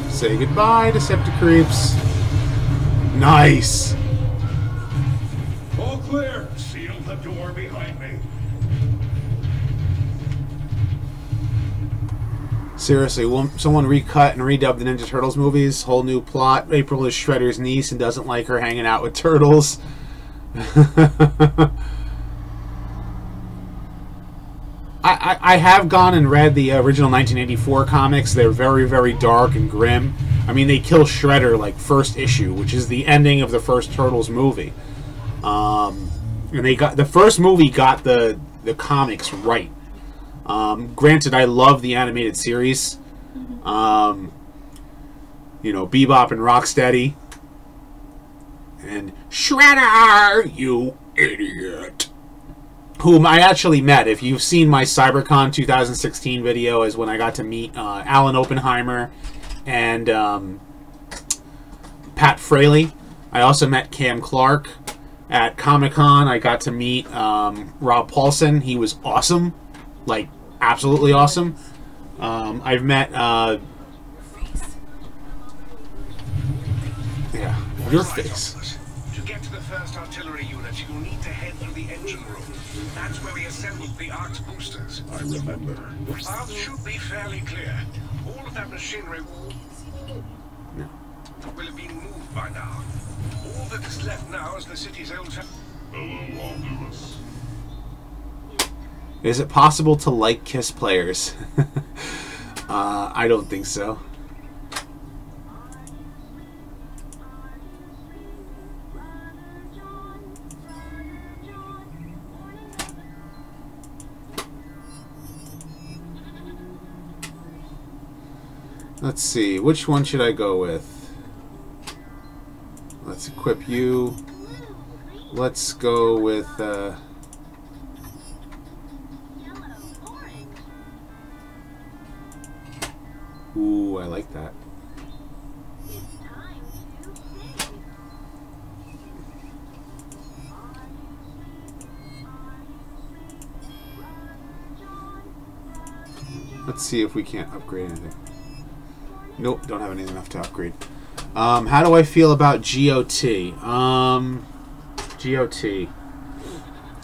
Say goodbye, Decepticreeps. Nice. All clear. Seal the door behind me. Seriously, won't someone recut and redub the Ninja Turtles movies? Whole new plot. April is Shredder's niece and doesn't like her hanging out with turtles. I have gone and read the original 1984 comics. They're very, very dark and grim. I mean, they kill Shredder like first issue, which is the ending of the first Turtles movie. And they got the first movie got the comics right. Granted, I love the animated series. You know, Bebop and Rocksteady. And Shredder, you idiot. Whom I actually met. If you've seen my Cybertron 2016 video, is when I got to meet Alan Oppenheimer and Pat Fraley. I also met Cam Clark at Comic-Con. I got to meet Rob Paulson. He was awesome. Like, absolutely awesome. I've met... yeah, your face. To get to the first artillery unit, you'll need to head for the engine room. That's where we assembled the Ark's boosters. I remember. Paths should be fairly clear. All of that machinery will have been moved by now. All that is left now is the city's old... Hello, Optimus. Is it possible to like Kiss players? I don't think so. Let's see, which one should I go with? Let's equip you. Let's go with, ooh, I like that. Let's see if we can't upgrade anything. Nope, don't have anything enough to upgrade. How do I feel about GOT? GOT.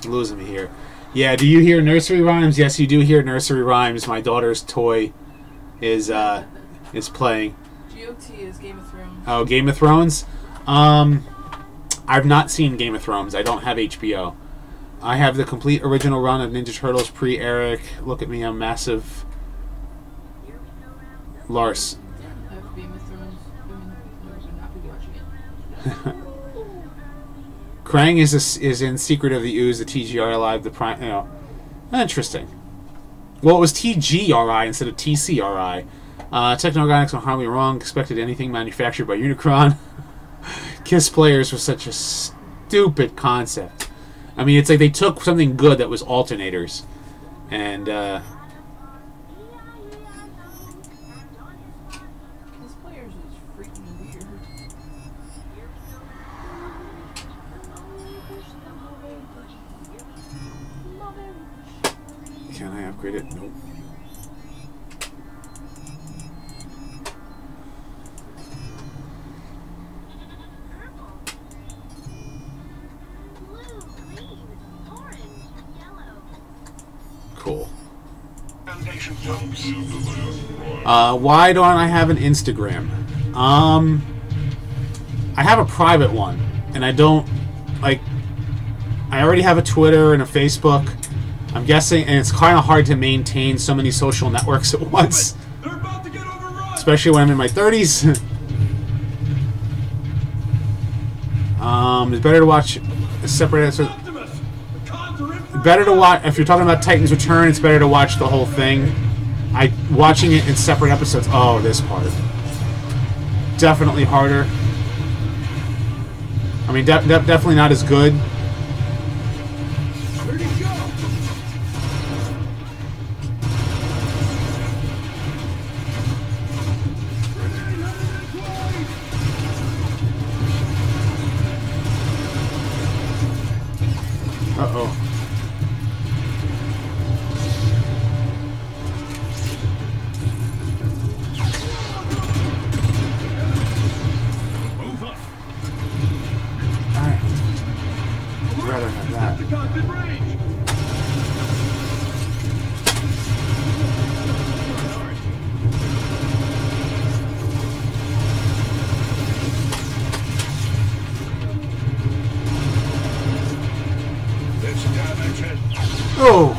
Losing me here. Yeah, do you hear nursery rhymes? Yes, you do hear nursery rhymes. My daughter's toy is playing. GOT is Game of Thrones. Oh, Game of Thrones? I've not seen Game of Thrones. I don't have HBO. I have the complete original run of Ninja Turtles pre-Eric. Look at me, I'm massive. Lars. I have Game of Thrones. I would not be watching it. Krang is in Secret of the Ooze, the TGR Live, the Prime. You know, interesting. Well, it was TGRI instead of TCRI. Techno-Organics don't harm me wrong. Expected anything manufactured by Unicron. Kiss players was such a stupid concept. I mean, it's like they took something good that was alternators, and Kiss players is freaking weird. can I upgrade it? Nope. Cool. Why don't I have an Instagram? I have a private one, and I don't like. I already have a Twitter and a Facebook. I'm guessing, and it's kind of hard to maintain so many social networks at once, They're about to get overrun. especially when I'm in my 30s. It's better to watch a separate episode. Optimus, the cons are in for Better to watch if you're talking about Titan's Return. It's better to watch the whole thing. Watching it in separate episodes. Oh, this part definitely harder. I mean, definitely not as good. Where'd he go? Uh-oh. Move up. Alright. I'd rather have that. The cons in range. Let's damage it. Oh!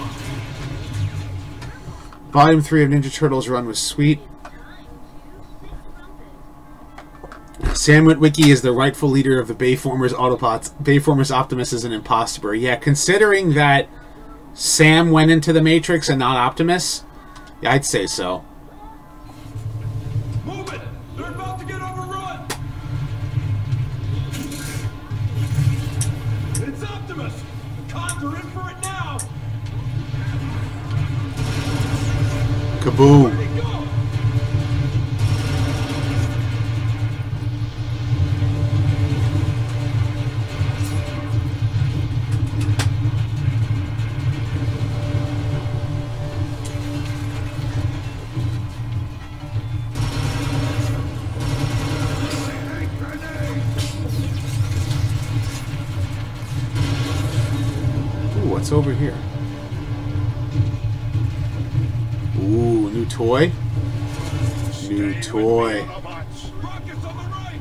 Volume 3 of Ninja Turtles run was sweet. Sam Witwicky is the rightful leader of the Bayformers Autobots. Bayformers Optimus is an imposter. Yeah, considering that Sam went into the Matrix and not Optimus, yeah, I'd say so. Move it. They're about to get overrun. It's Optimus. The cons are in for it now. Kaboom. Where'd he go? What's over here? Ooh, new toy. New toy. Rockets on the right!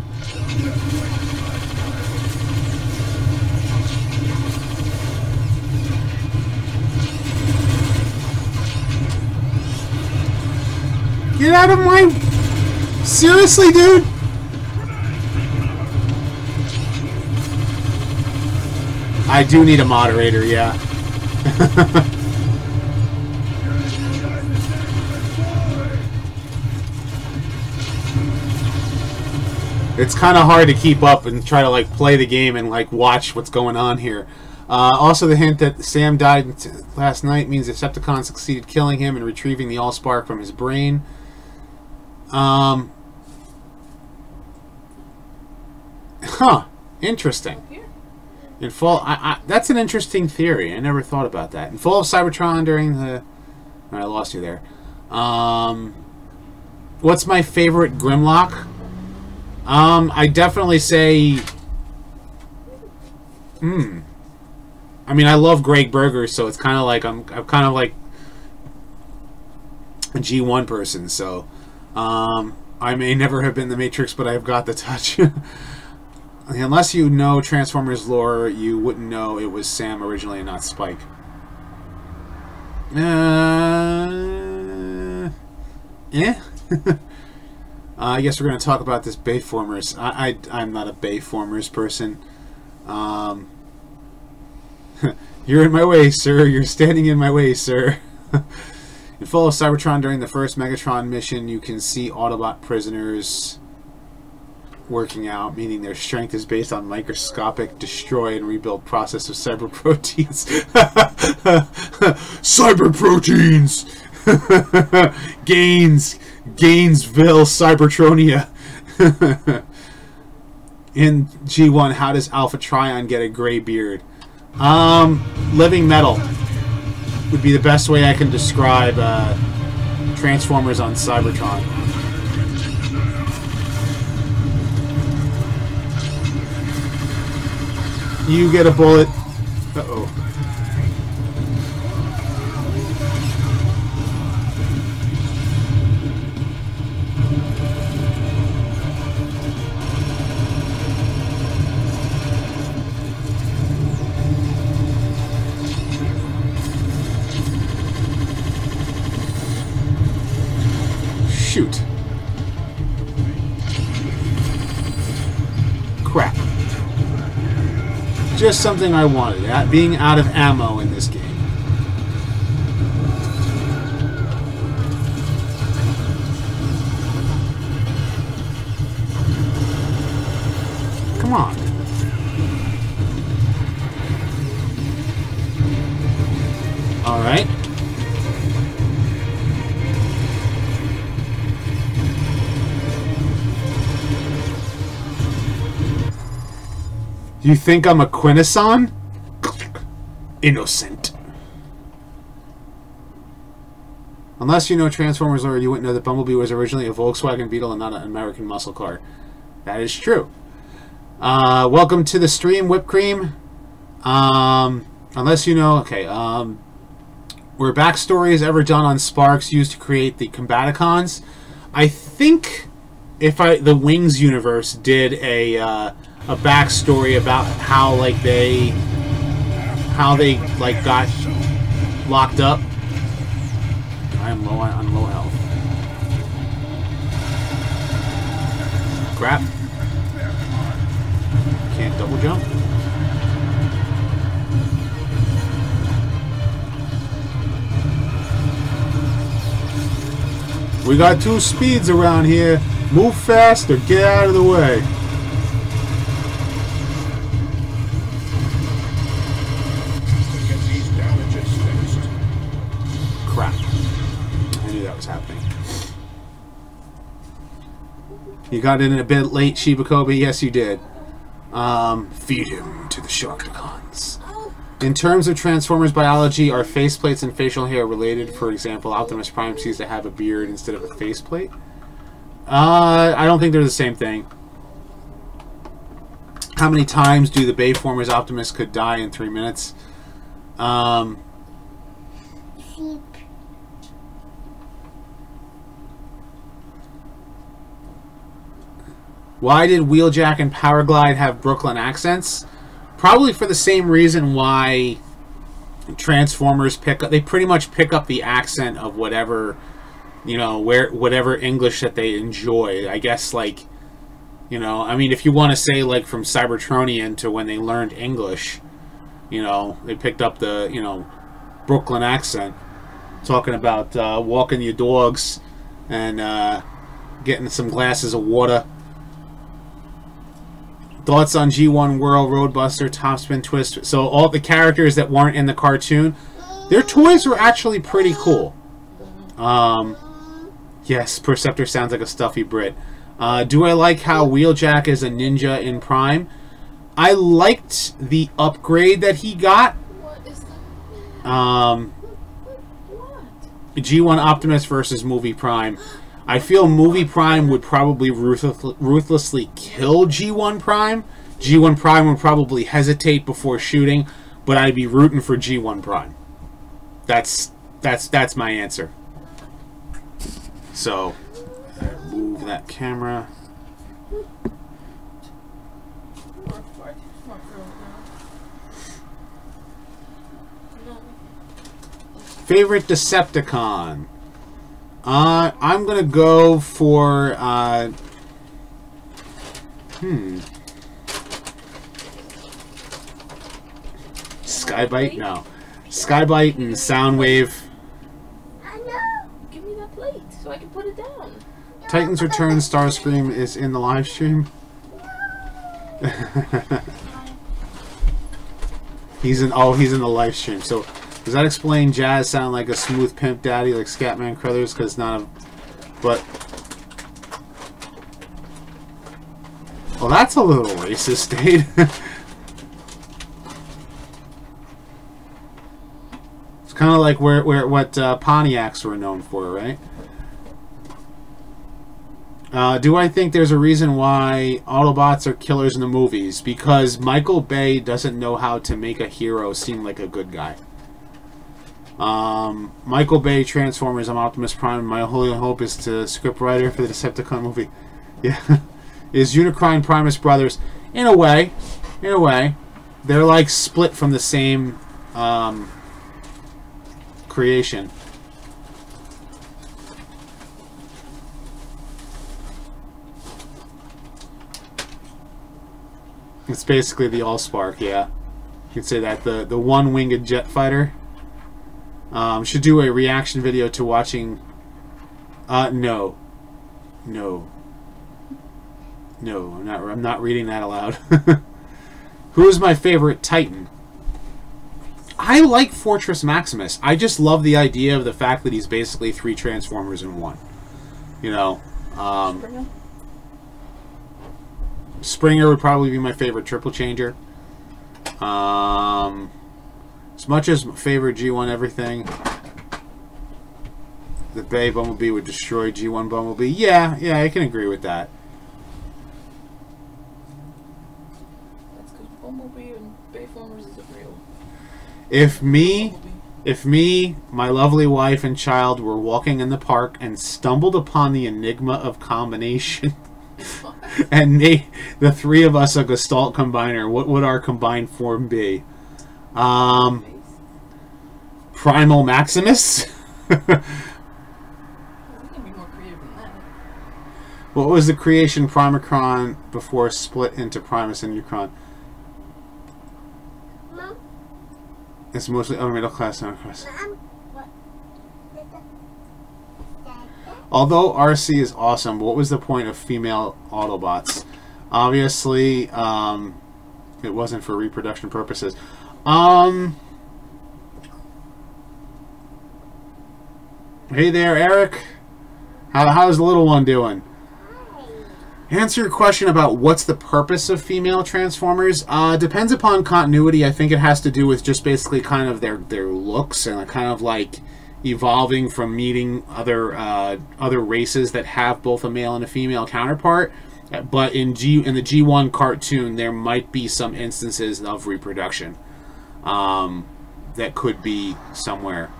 Get out of my... Seriously, dude? I do need a moderator, yeah. It's kind of hard to keep up and try to like play the game and like watch what's going on here. Also, the hint that Sam died last night means Decepticon succeeded killing him and retrieving the Allspark from his brain. Huh. Interesting. In fall, that's an interesting theory. I never thought about that. In fall of Cybertron during the... Oh, I lost you there. What's my favorite Grimlock? I definitely say... I mean, I love Greg Berger, so it's kind of like... I'm kind of like a G1 person, so... I may never have been the Matrix, but I've got the touch. Unless you know Transformers lore, you wouldn't know it was Sam originally and not Spike. I guess we're going to talk about this Bayformers. I'm not a Bayformers person. You're in my way, sir. You're standing in my way, sir. In Fall of Cybertron, during the first Megatron mission, you can see Autobot prisoners working out, meaning their strength is based on microscopic destroy and rebuild process of cyberproteins. Cyberproteins! Gainesville Cybertronia. In G1, how does Alpha Trion get a gray beard? Living metal would be the best way I can describe Transformers on Cybertron. You get a bullet. Uh-oh. Shoot. Crap. Just something I wanted. Being out of ammo in this game. Come on. Alright. Do you think I'm a Quintesson? Innocent. Unless you know Transformers lore, you wouldn't know that Bumblebee was originally a Volkswagen Beetle and not an American muscle car. That is true. Welcome to the stream, Whipped Cream. Unless you know... Okay, were backstories ever done on Sparks used to create the Combaticons? I think the Wings universe did a backstory about how they got locked up. I'm low on low health. Crap. Can't double jump. We got two speeds around here. Move fast or get out of the way. Crap. I knew that was happening. You got in a bit late, Shiba Kobe. Yes, you did. Feed him to the Sharkticons. In terms of Transformers biology, are faceplates and facial hair related? For example, Optimus Prime seems to have a beard instead of a faceplate. I don't think they're the same thing. How many times do the Bayformers Optimus could die in 3 minutes? Sheep. Why did Wheeljack and Powerglide have Brooklyn accents? Probably for the same reason why Transformers they pretty much pick up the accent of whatever, you know, whatever English that they enjoy. I guess, like, you know, I mean, if you want to say, like, from Cybertronian to when they learned English, you know, they picked up the, you know, Brooklyn accent, talking about walking your dogs and getting some glasses of water. Thoughts on G1 Whirl, Roadbuster, Topspin, Twist. So all the characters that weren't in the cartoon, their toys were actually pretty cool. Yes, Perceptor sounds like a stuffy Brit. Do I like how Wheeljack is a ninja in Prime? I liked the upgrade that he got. What is that? What? G1 Optimus versus Movie Prime. I feel Movie Prime would probably ruthlessly kill G1 Prime. G1 Prime would probably hesitate before shooting, but I'd be rooting for G1 Prime. That's my answer. So, move that camera. Favorite Decepticon? I'm gonna go for Skybite? No. Skybite and Soundwave. I know. Give me that plate so I can put it down. Titans Return Starscream is in the live stream. He's in the live stream. So does that explain Jazz sound like a smooth pimp daddy like Scatman Crothers? Because not a... But... Well, that's a little racist, Dade. It's kind of like what Pontiacs were known for, right? Do I think there's a reason why Autobots are killers in the movies? Because Michael Bay doesn't know how to make a hero seem like a good guy. Michael Bay, Transformers, I'm Optimus Prime. My holy hope is to scriptwriter for the Decepticon movie. Yeah. Is Unicron Primus brothers? In a way. In a way. They're like split from the same creation. It's basically the Allspark, yeah. You could say that. The one-winged jet fighter. Should do a reaction video to watching... No. No. No, I'm not reading that aloud. Who is my favorite Titan? I like Fortress Maximus. I just love the idea of the fact that he's basically 3 Transformers in one. You know, Springer would probably be my favorite triple changer. As much as my favorite G1 everything, the Bay Bumblebee would destroy G1 Bumblebee. Yeah, I can agree with that. That's because Bumblebee and Bayformers isn't real. If me, my lovely wife and child were walking in the park and stumbled upon the enigma of combination and made the 3 of us a Gestalt combiner, what would our combined form be? Primal Maximus? We can be more creative than that. What was the creation Primacron before split into Primus and Unicron? Mom? It's mostly upper middle class and upper class. Mom? What? Although RC is awesome, what was the point of female Autobots? Obviously, it wasn't for reproduction purposes. Hey there, Eric. How's the little one doing? Answer your question about what's the purpose of female Transformers. Depends upon continuity. I think it has to do with just basically kind of their looks and kind of like evolving from meeting other races that have both a male and a female counterpart. But in the G1 cartoon, there might be some instances of reproduction. that could be somewhere.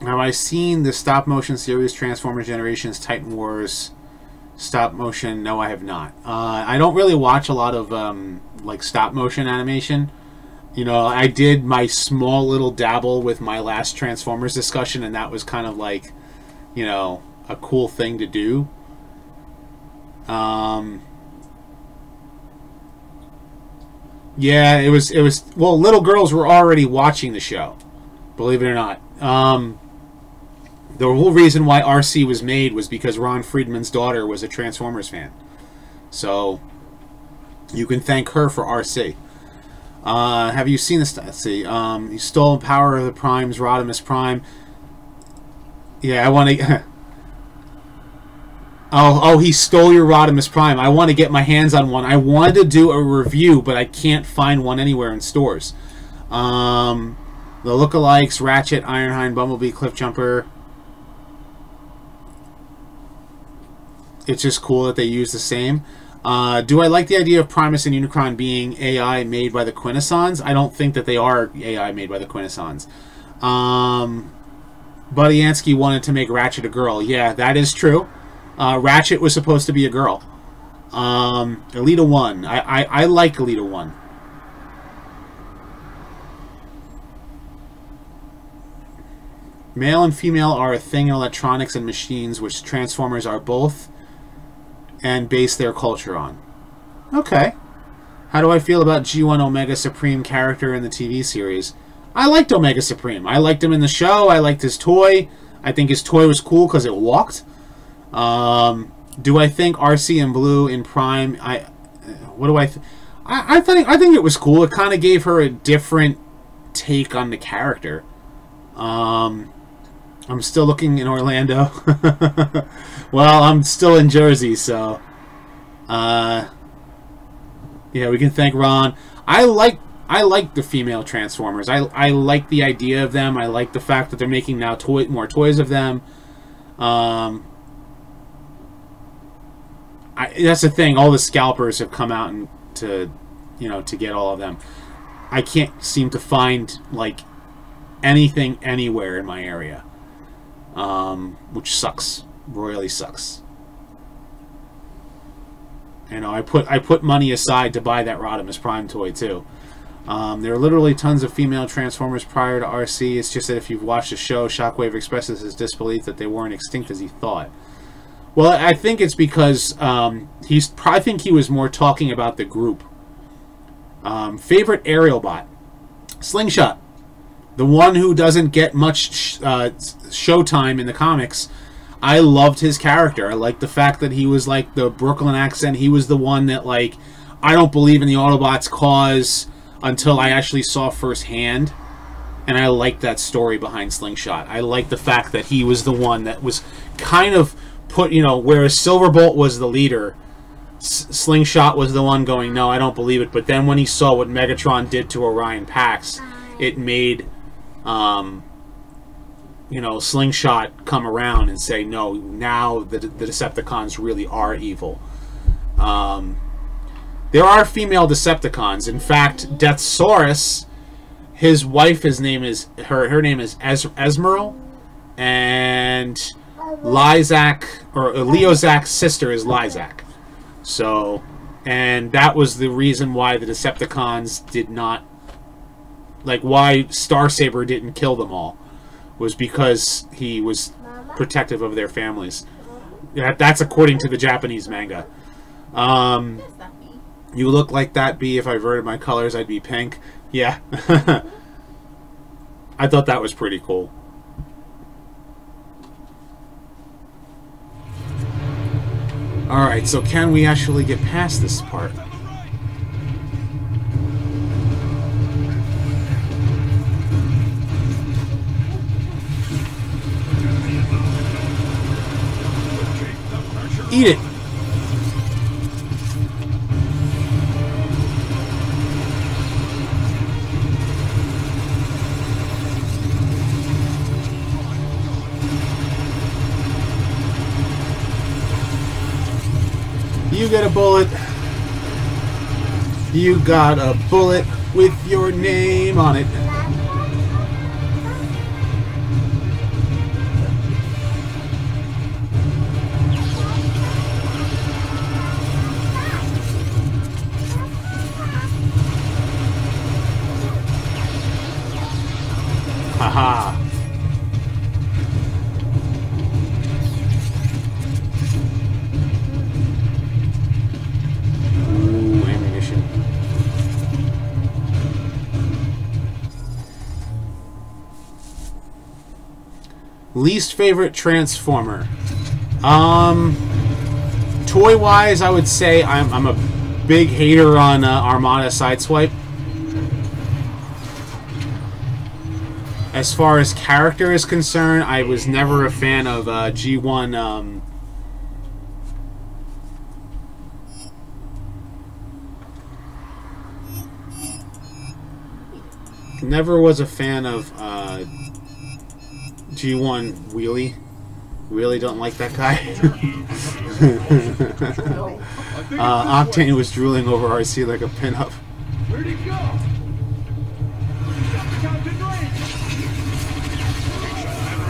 Have I seen the stop-motion series Transformers Generations, Titan Wars, stop-motion? No, I have not. I don't really watch a lot of like stop-motion animation. You know, I did my small little dabble with my last Transformers discussion, and that was kind of like, you know, a cool thing to do. Yeah, it was. Well, little girls were already watching the show, believe it or not. The whole reason why RC was made was because Ron Friedman's daughter was a Transformers fan. So, you can thank her for RC. Have you seen this? Let's see. He stole Power of the Primes, Rodimus Prime. Yeah, I want to... oh, he stole your Rodimus Prime. I want to get my hands on one. I wanted to do a review, but I can't find one anywhere in stores. The lookalikes, Ratchet, Ironhide, Bumblebee, Cliffjumper. It's just cool that they use the same. Do I like the idea of Primus and Unicron being AI made by the Quintessons? I don't think that they are AI made by the Quintessons. Buddy Ansky wanted to make Ratchet a girl. Yeah, that is true. Ratchet was supposed to be a girl. Elita 1. I like Elita 1. Male and female are a thing in electronics and machines, which Transformers are both, and base their culture on. Okay. How do I feel about G1 Omega Supreme character in the TV series? I liked Omega Supreme. I liked him in the show. I liked his toy. I think his toy was cool because it walked. Do I think RC and Blue in Prime? What do I think? I think it was cool. It kind of gave her a different take on the character. I'm still looking in Orlando. Well, I'm still in Jersey, so yeah, we can thank Ron. I like the female Transformers. I like the idea of them. I like the fact that they're making now more toys of them. That's the thing. All the scalpers have come out and to get all of them. I can't seem to find like anything anywhere in my area, which sucks. Royally sucks. You know, I put money aside to buy that Rodimus Prime toy too. There are literally tons of female Transformers prior to RC. It's just that if you've watched the show, Shockwave expresses his disbelief that they weren't extinct as he thought. Well, I think it's because I think he was more talking about the group. Favorite aerial bot? Slingshot. The one who doesn't get much showtime in the comics. I loved his character. I liked the fact that he was like the Brooklyn accent. He was the one that, like, I don't believe in the Autobots' cause until I actually saw firsthand. And I liked that story behind Slingshot. I liked the fact that he was the one that was kind of put, whereas Silverbolt was the leader, Slingshot was the one going, no, I don't believe it. But then when he saw what Megatron did to Orion Pax, it made Slingshot come around and say, no, now the Decepticons really are evil. There are female Decepticons. In fact, Deathsaurus, his wife, her name is Esmeril, and Leozak's sister is Lyzak. So, and that was the reason why the Decepticons did not, like, why Starsaber didn't kill them all, was because he was protective of their families. That's according to the Japanese manga. You look like that bee. If I verted my colors, I'd be pink. Yeah. I thought that was pretty cool. Alright, so can we actually get past this part? Eat it! You get a bullet. You got a bullet with your name on it. Haha. Ooh, ammunition. Least favorite Transformer. Toy-wise, I would say I'm a big hater on Armada Sideswipe. As far as character is concerned, I was never a fan of G1. Never was a fan of G1 Wheelie. Really don't like that guy. Octane was drooling over RC like a pinup. Where'd he go?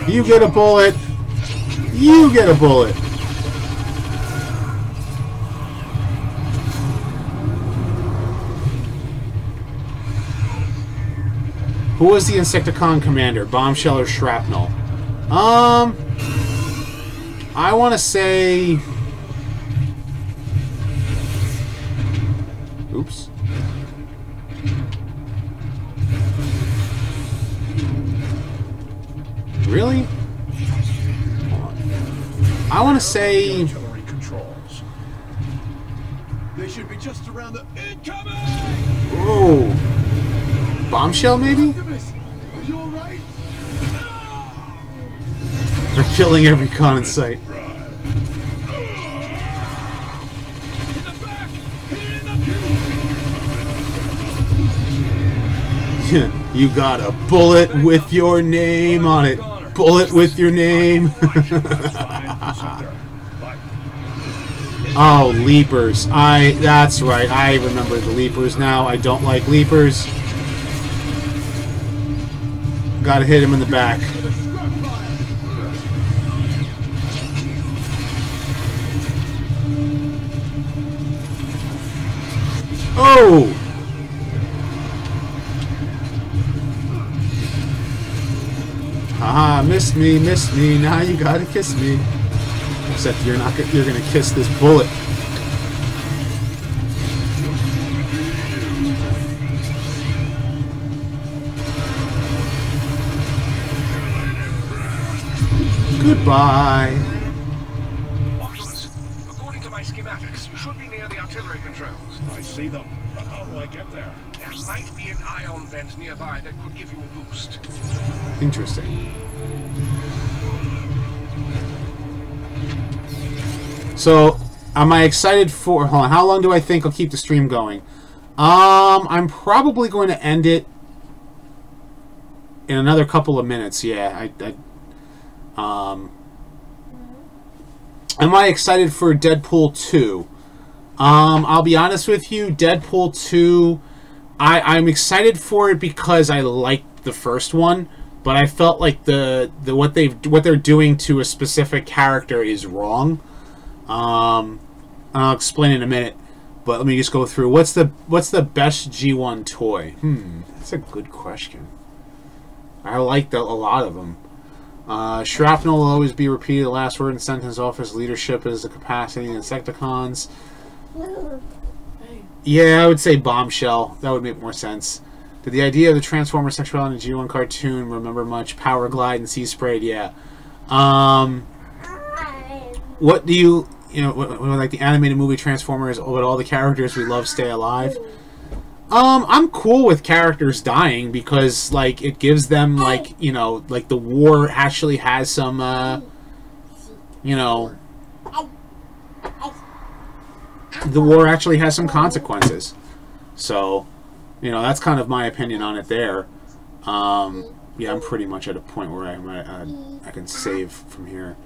You get a bullet. You get a bullet. Who was the Insecticon commander? Bombshell or Shrapnel? I want to say... Oops. Really? I want to say... Artillery controls. They should be just around the incoming! Oh. Bombshell, maybe? Optimus, are you alright? They're killing every con in sight. In the back! Hit it in the You got a bullet with your name on it. Bullet with your name. Oh, leapers. That's right. I remember the leapers now. I don't like leapers. Gotta hit him in the back. Oh! Haha, missed me, now you gotta kiss me. Except you're gonna kiss this bullet. Goodbye. Optimus, according to my schematics, you should be near the artillery controls. I see them, but how do I get there? There might be an ion vent nearby that could give you a boost. Interesting. So, am I excited for... Hold on, how long do I think I'll keep the stream going? I'm probably going to end it in another couple of minutes. Yeah, am I excited for Deadpool 2? I'll be honest with you, Deadpool 2, I'm excited for it because I liked the first one, but I felt like what they're doing to a specific character is wrong. I'll explain in a minute, but let me just go through what's the best G1 toy. That's a good question. I liked a lot of them. Shrapnel will always be repeated. The last word in sentence offers leadership is the capacity in Insecticons. Yeah, I would say Bombshell. That would make more sense. Did the idea of the Transformer sexuality in the G1 cartoon remember much? Power Glide and Sea Sprayed, yeah. What do you like the animated movie Transformers, but all the characters we love stay alive? I'm cool with characters dying because, like, it gives them, like, like the war actually has some, the war actually has some consequences. So, that's kind of my opinion on it there. Yeah, I'm pretty much at a point where I can save from here.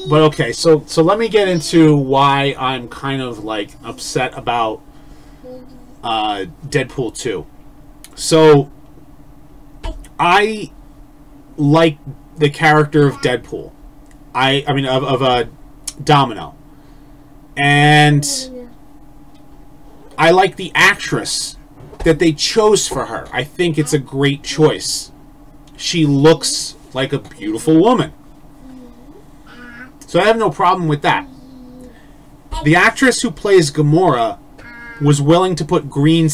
But okay, so let me get into why I'm kind of like upset about Deadpool 2. So I like the character of Deadpool. I mean of Domino. And I like the actress that they chose for her. I think it's a great choice. She looks like a beautiful woman. So I have no problem with that. The actress who plays Gamora was willing to put green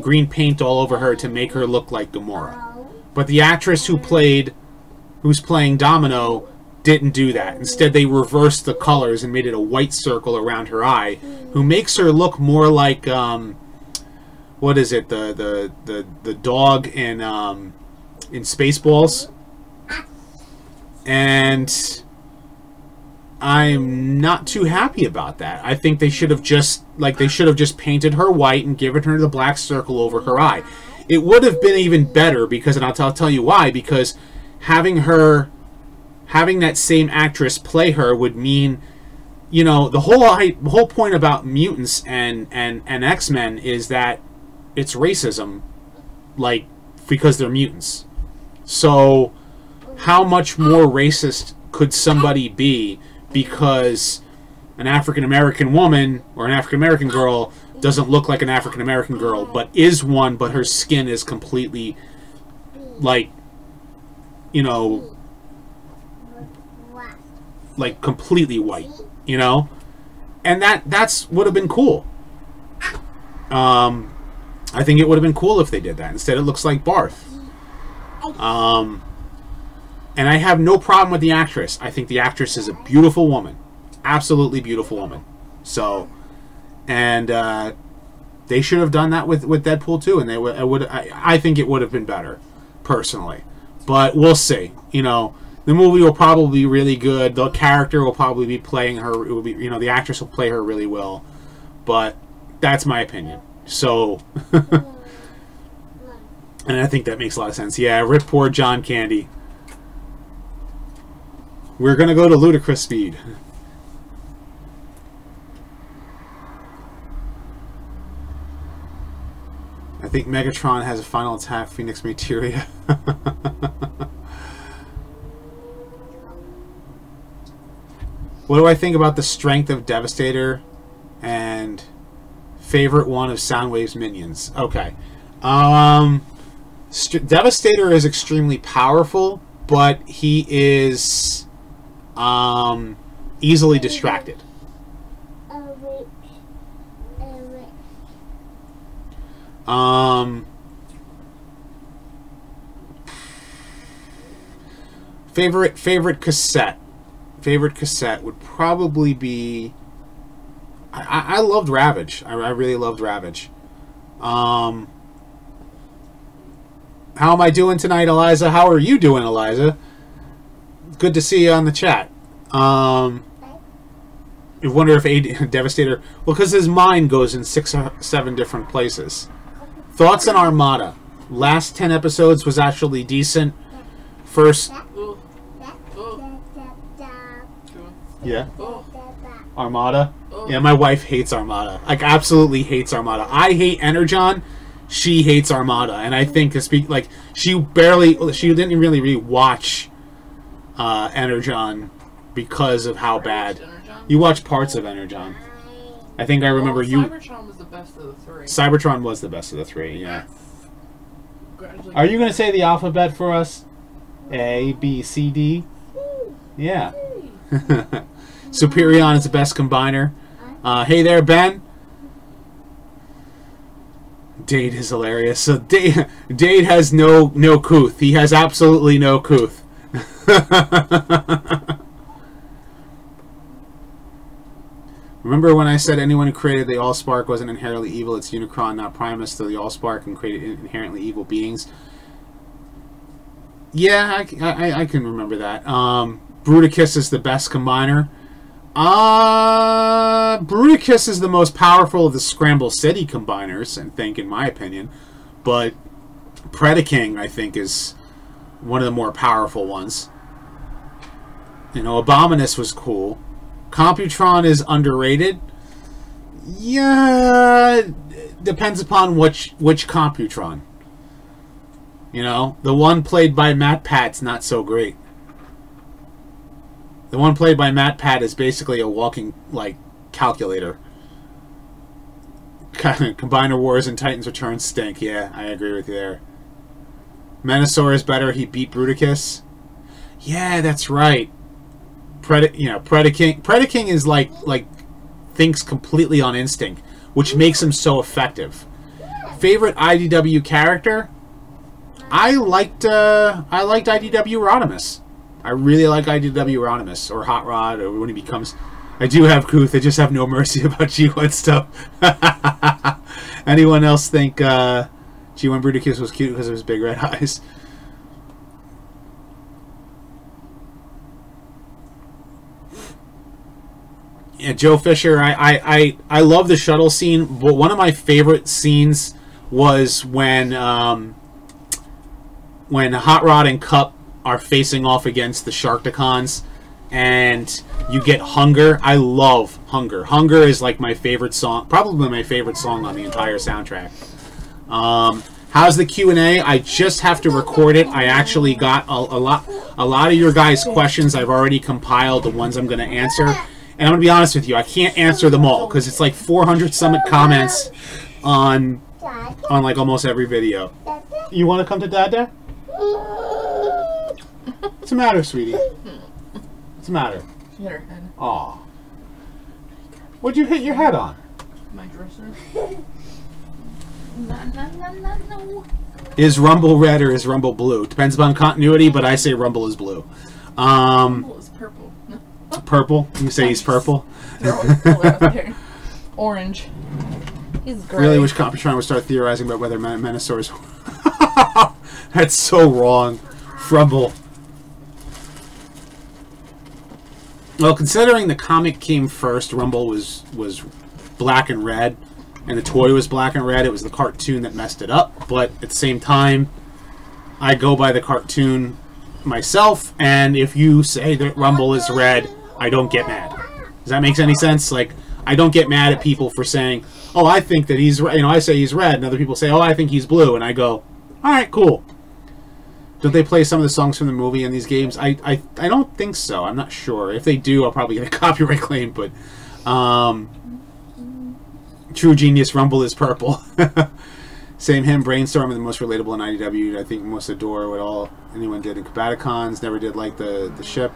green paint all over her to make her look like Gamora. But the actress who's playing Domino didn't do that. Instead, they reversed the colors and made it a white circle around her eye, who makes her look more like what is it? The dog in Spaceballs. And I'm not too happy about that. I think they should have just painted her white and given her the black circle over her eye. It would have been even better because, and I'll tell you why, because having that same actress play her would mean, you know, the whole point about mutants and X-Men is that it's racism, like, because they're mutants. So how much more racist could somebody be because an African-American woman or an African-American girl doesn't look like an African-American girl, but is one, but her skin is completely, like, you know, like completely white, you know? And that's would have been cool. I think it would have been cool if they did that. Instead, it looks like Barth. And I have no problem with the actress. I think the actress is a beautiful woman. Absolutely beautiful woman. So, and they should have done that with Deadpool 2, and I think it would have been better, personally. But we'll see. You know, the movie will probably be really good. The character will probably be playing her. It will be, you know, the actress will play her really well. But that's my opinion. So, and I think that makes a lot of sense. Yeah, rip poor John Candy. We're going to go to ludicrous speed. I think Megatron has a final attack, Phoenix Materia. What do I think about the strength of Devastator and favorite one of Soundwave's minions? Okay. Devastator is extremely powerful, but he is easily distracted. Favorite cassette. Favorite cassette would probably be. I loved Ravage. I really loved Ravage. How am I doing tonight, Eliza? How are you doing, Eliza? Good to see you on the chat. You wonder if Devastator... Well, because his mind goes in 6 or 7 different places. Thoughts on Armada. Last 10 episodes was actually decent. First... Yeah? Armada? Yeah, my wife hates Armada. Like, absolutely hates Armada. I hate Energon. She hates Armada. And I think, to speak... Like, she didn't really watch Energon because of how bad... You watch parts of Energon. I think I remember you... Cybertron was the best of the 3. Cybertron was the best of the 3, yeah. Are you going to say the alphabet for us? A, B, C, D? Yeah. Superion is the best combiner. Hey there, Ben. Dade is hilarious. So Dade has no couth. He has absolutely no couth. Remember when I said anyone who created the Allspark wasn't inherently evil? It's Unicron, not Primus, so the Allspark can create inherently evil beings. Yeah, I can remember that. Bruticus is the best combiner. Bruticus is the most powerful of the Scramble City combiners, I think, in my opinion. But Predaking, I think, is one of the more powerful ones. You know, Abominus was cool. Computron is underrated. Yeah, depends upon which Computron. You know, the one played by Matt Pat's not so great. The one played by Matt Pat is basically a walking, like, calculator. Combiner Wars and Titans Return stink. Yeah, I agree with you there. Menasor is better. He beat Bruticus. Yeah, that's right. Predaking is like thinks completely on instinct, which makes him so effective. Favorite IDW character? I liked IDW Rodimus. I really like IDW Rodimus, or Hot Rod, or when he becomes... I do have Kuth, I just have no mercy about G1 stuff. Anyone else think G1 Bruticus was cute because of his big red eyes? Yeah, Joe Fisher, I love the shuttle scene, but one of my favorite scenes was when Hot Rod and Cup are facing off against the Sharkticons, and you get Hunger. I love Hunger. Hunger is like my favorite song, probably my favorite song on the entire soundtrack. How's the Q&A? I just have to record it. I actually got a lot of your guys' questions. I've already compiled the ones I'm going to answer. And I'm going to be honest with you, I can't answer them all because it's like 400 summit comments on like almost every video. You want to come to Dada? What's the matter, sweetie? What's the matter? She hit her head. Aw. What'd you hit your head on? My dresser. No. Is Rumble red or is Rumble blue? Depends upon continuity, but I say Rumble is blue. Rumble is purple. Purple? You say he's purple? They're always color out there. Orange. He's gray. Really wish Computron would start theorizing about whether Menasors... That's so wrong. Frumble. Well, considering the comic came first, Rumble was black and red, and the toy was black and red. It was the cartoon that messed it up, but at the same time, I go by the cartoon myself, and if you say that Rumble is red, I don't get mad. Does that make any sense? Like, I don't get mad at people for saying, oh, I think that he's, you know, I say he's red, and other people say, oh, I think he's blue, and I go, all right, cool. Don't they play some of the songs from the movie in these games? I don't think so. I'm not sure. If they do, I'll probably get a copyright claim, but True Genius Rumble is purple. Same him, Brainstorm, the most relatable in IDW. I think most adore what all anyone did in Combaticons. Never did like the ship.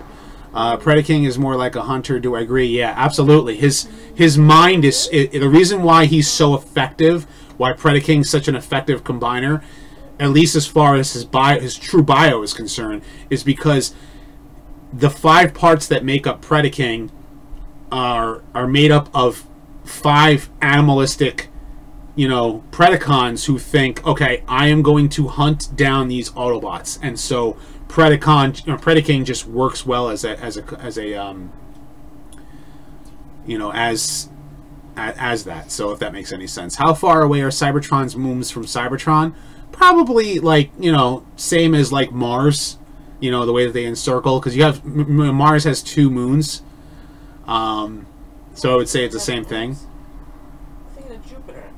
Predaking is more like a hunter. Do I agree? Yeah, absolutely. His mind is the reason why he's so effective. Why Predaking's such an effective combiner, at least as far as his true bio is concerned, is because the 5 parts that make up Predaking are made up of 5 animalistic, you know, Predacons who think, okay, I am going to hunt down these Autobots, and so Predaking just works well as a you know, as that. So if that makes any sense. How far away are Cybertron's moons from Cybertron? Probably, like, you know, same as like Mars, you know, the way that they encircle, because you have Mars has 2 moons, so I would say it's the same thing. I'm thinking of Jupiter.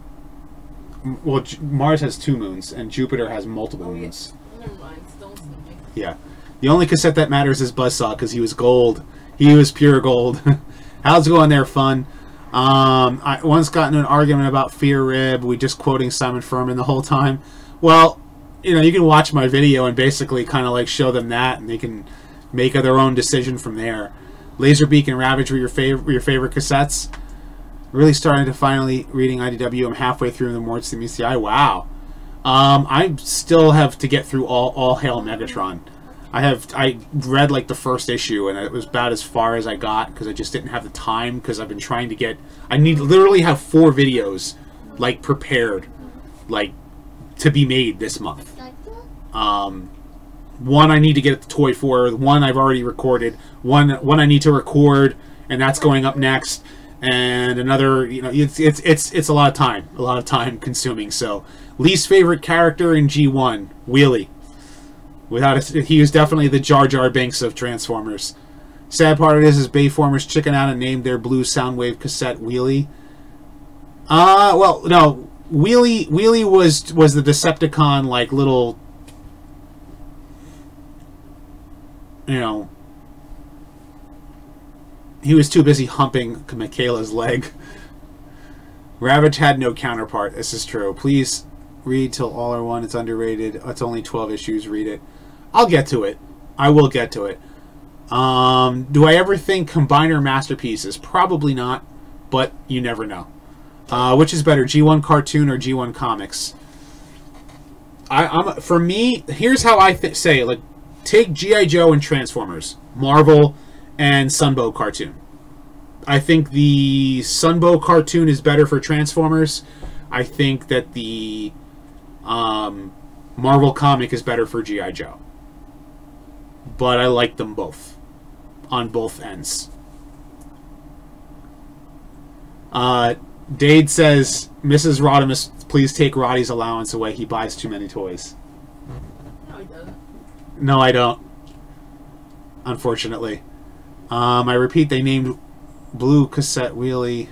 Well, Mars has 2 moons, and Jupiter has multiple moons. Never mind. Still something. Yeah, the only cassette that matters is Buzzsaw, because he was gold. He was pure gold. How's it going there, fun? I once got into an argument about Fear Rib. We just quoting Simon Furman the whole time. Well, you know, you can watch my video and basically kind of like show them that, and they can make their own decision from there. Laserbeak and Ravage were your favorite cassettes. Really starting to finally reading IDW. I'm halfway through the Morts to MCI. Wow. I still have to get through all Hail Megatron. I read like the first issue, and it was about as far as I got because I just didn't have the time, because I've been trying to get... I need literally have 4 videos like prepared, like, to be made this month. One I need to get the toy for, one I've already recorded, one I need to record, and that's going up next, and another, you know, it's a lot of time consuming. So least favorite character in G1, Wheelie. He was definitely the Jar Jar Binks of Transformers. Sad part of this is Bayformers chicken out and named their blue Soundwave cassette Wheelie. Well, no. Wheelie was the Decepticon, like, little... You know... He was too busy humping Michaela's leg. Ravage had no counterpart. This is true. Please read till all are one. It's underrated. It's only 12 issues. Read it. I'll get to it. I will get to it. Do I ever think Combiner masterpieces? Probably not, but you never know. Which is better, G1 cartoon or G1 comics? For me, here's how I say it. Like, take G.I. Joe and Transformers, Marvel, and Sunbow cartoon. I think the Sunbow cartoon is better for Transformers. I think that the Marvel comic is better for G.I. Joe. But I like them both. On both ends. Dade says, Mrs. Rodimus, please take Roddy's allowance away. He buys too many toys. No, he doesn't. No, I don't. Unfortunately. I repeat, they named Blue Cassette Wheelie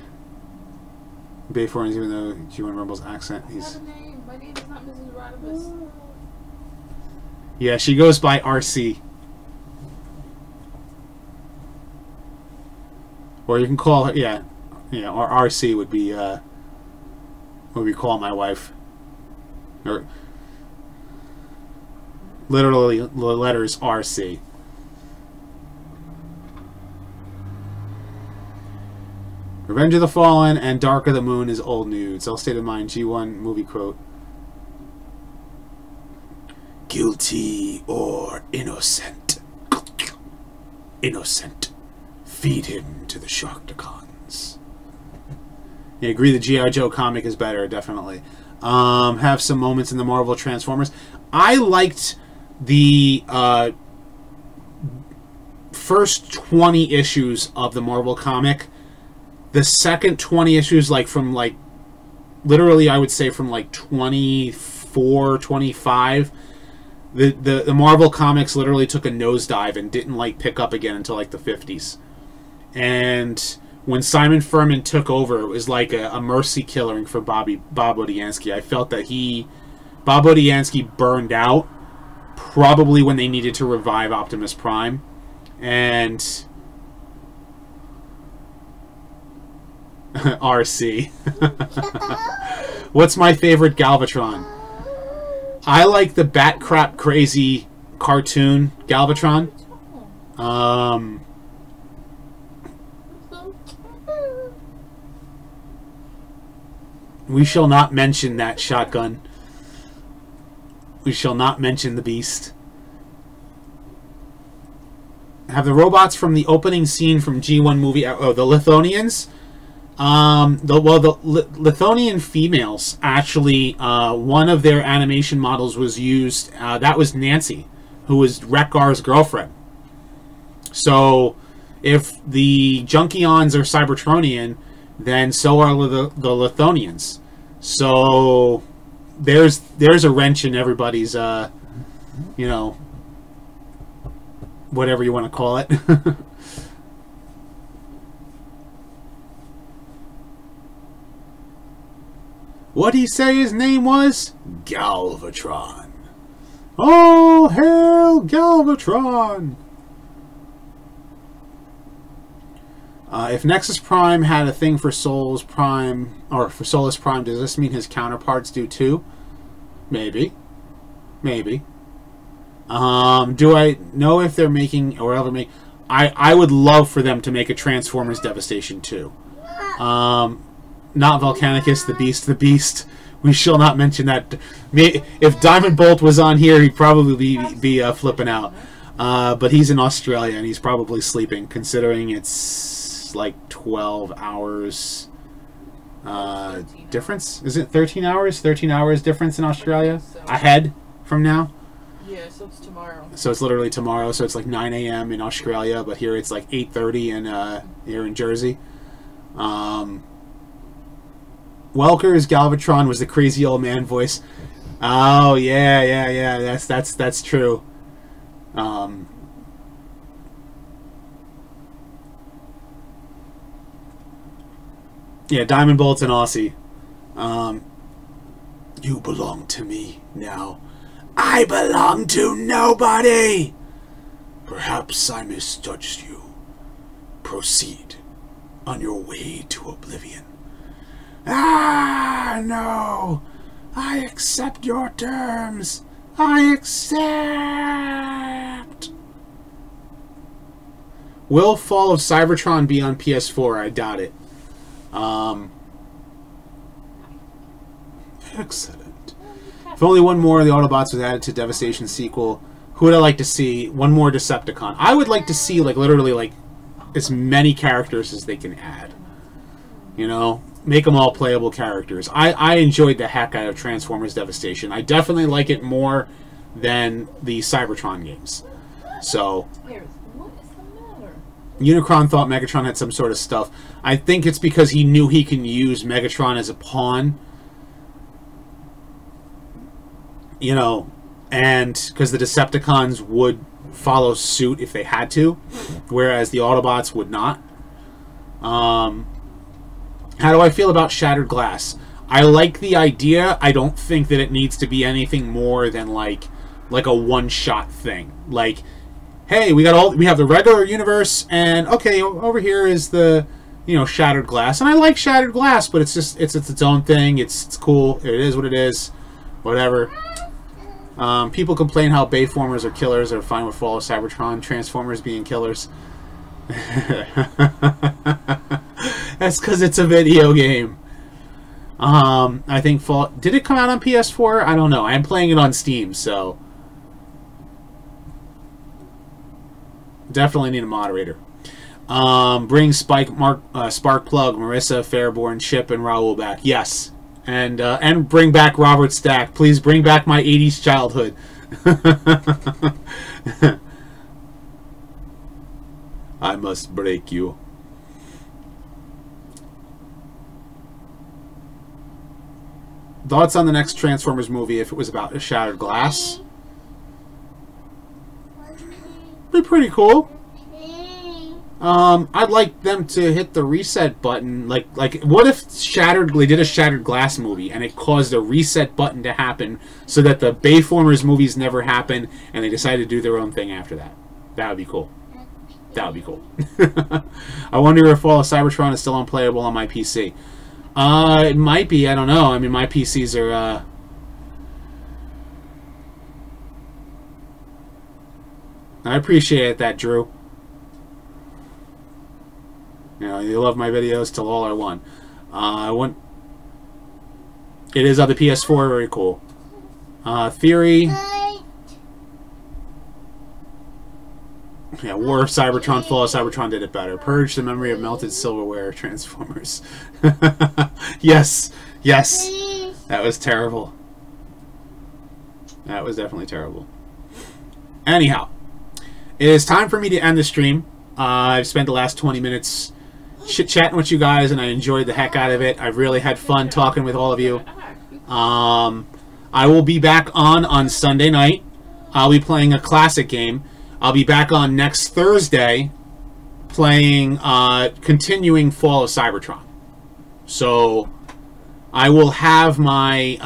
Bayformers, even though G1 Rumble's accent. I have a name. My name is not Mrs. Rodimus. Yeah, she goes by RC. Or you can call her, yeah, or RC would be what we call my wife. Or literally the letters RC. Revenge of the Fallen and Dark of the Moon is old news. All state of mind, G1 movie quote. Guilty or innocent? Innocent. Feed him to the Sharktacons. I agree the G.I. Joe comic is better, definitely. Have some moments in the Marvel Transformers. I liked the first 20 issues of the Marvel comic. The second 20 issues, like from like, literally I would say from like 24, 25, the Marvel comics literally took a nosedive and didn't like pick up again until like the 50s. And when Simon Furman took over, it was like a mercy killing for Bob Odeansky. I felt that Bob Odeansky burned out probably when they needed to revive Optimus Prime. And RC. What's my favorite Galvatron? I like the bat crap crazy cartoon Galvatron. We shall not mention that shotgun. We shall not mention the beast. Have the robots from the opening scene from G1 movie, oh, the Lithonians? The Lithonian females, actually, one of their animation models was used, that was Nancy, who was Wreck-Gar's girlfriend. So, if the Junkions are Cybertronian, then so are the Lithonians. So, there's a wrench in everybody's, you know, whatever you want to call it. What'd he say his name was? Galvatron. Oh, hail Galvatron! If Nexus Prime had a thing for Solus Prime, or for Solus Prime, does this mean his counterparts do too? Maybe. Maybe. Do I know if they're making, or ever make... I would love for them to make a Transformers Devastation 2. Not Volcanicus, the Beast. We shall not mention that. If Diamond Bolt was on here, he'd probably be flipping out. But he's in Australia, and he's probably sleeping, considering it's like 12 hours difference. Is it 13 hours? 13 hours difference in Australia? So. Ahead from now? Yeah, so it's tomorrow. So it's literally tomorrow, so it's like 9 a.m. in Australia, but here it's like 8:30 here in Jersey. Welker's Galvatron was the crazy old man voice. Oh yeah. That's true. Yeah, Diamond Bolt's an Aussie. You belong to me now. I belong to nobody! Perhaps I misjudged you. Proceed on your way to oblivion. Ah, no! I accept your terms! I accept! Will Fall of Cybertron be on PS4? I doubt it. Excellent. If only one more of the Autobots was added to Devastation sequel, who would I like to see? One more Decepticon. I would like to see, like, literally, like, as many characters as they can add. You know? Make them all playable characters. I enjoyed the heck out of Transformers Devastation. I definitely like it more than the Cybertron games. So, What is the matter? Unicron thought Megatron had some sort of stuff. I think it's because he knew he can use Megatron as a pawn. You know, and because the Decepticons would follow suit if they had to, whereas the Autobots would not. How do I feel about Shattered Glass? I like the idea. I don't think that it needs to be anything more than like a one-shot thing. Like, hey, we have the regular universe, and okay, over here is the, you know, Shattered Glass. And I like Shattered Glass, but it's just it's its own thing. It's cool. It is what it is. Whatever. People complain how Bayformers are killers. Are fine with Fall of Cybertron Transformers being killers. That's because it's a video game. I think Fall... Did it come out on PS4? I don't know. I'm playing it on Steam, so... Definitely need a moderator. Bring Sparkplug, Marissa, Fairborn, Chip, and Raoul back. Yes. And bring back Robert Stack. Please bring back my 80s childhood. I must break you. Thoughts on the next Transformers movie if it was about a Shattered Glass? Be pretty cool. I'd like them to hit the reset button. Like, what if they did a Shattered Glass movie and it caused a reset button to happen so that the Bayformers movies never happened and they decided to do their own thing after that? That would be cool. That would be cool. I wonder if Fall of Cybertron is still unplayable on my PC. It might be. I don't know. I mean, my PCs are, I appreciate that, Drew. You know, you love my videos till all are one. It is on the PS4. Very cool. Theory. Yeah, War of Cybertron, Fall of Cybertron did it better. Purge the memory of melted silverware Transformers. Yes, yes. That was terrible. That was definitely terrible. Anyhow, it is time for me to end the stream. I've spent the last 20 minutes chit-chatting with you guys, and I enjoyed the heck out of it. I've really had fun talking with all of you. I will be back on Sunday night. I'll be playing a classic game. I'll be back on next Thursday playing, continuing Fall of Cybertron. So, I will have my,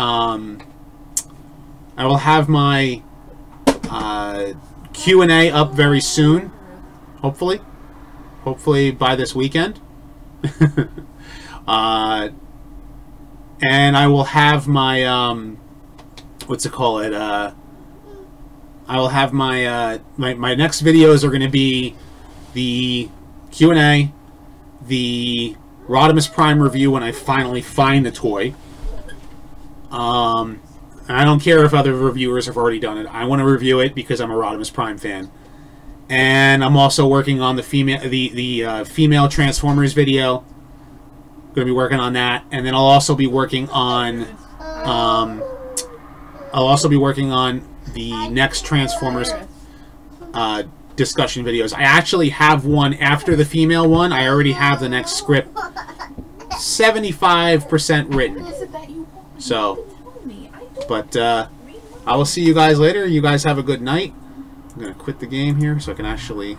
Q&A up very soon. Hopefully. Hopefully by this weekend. And I will have my, what's it call it, I will have my my next videos are going to be the Q&A, the Rodimus Prime review when I finally find the toy. And I don't care if other reviewers have already done it. I want to review it because I'm a Rodimus Prime fan. And I'm also working on the female Transformers video. Going to be working on that, and then I'll also be working on the next Transformers discussion videos. I actually have one after the female one. I already have the next script 75% written. So, but I will see you guys later. You guys have a good night. I'm going to quit the game here so I can actually...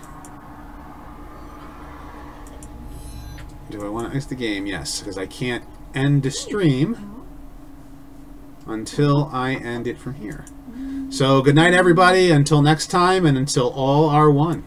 Do I want to exit the game? Yes, because I can't end the stream until I end it from here. So good night, everybody. Until next time, and until all are one.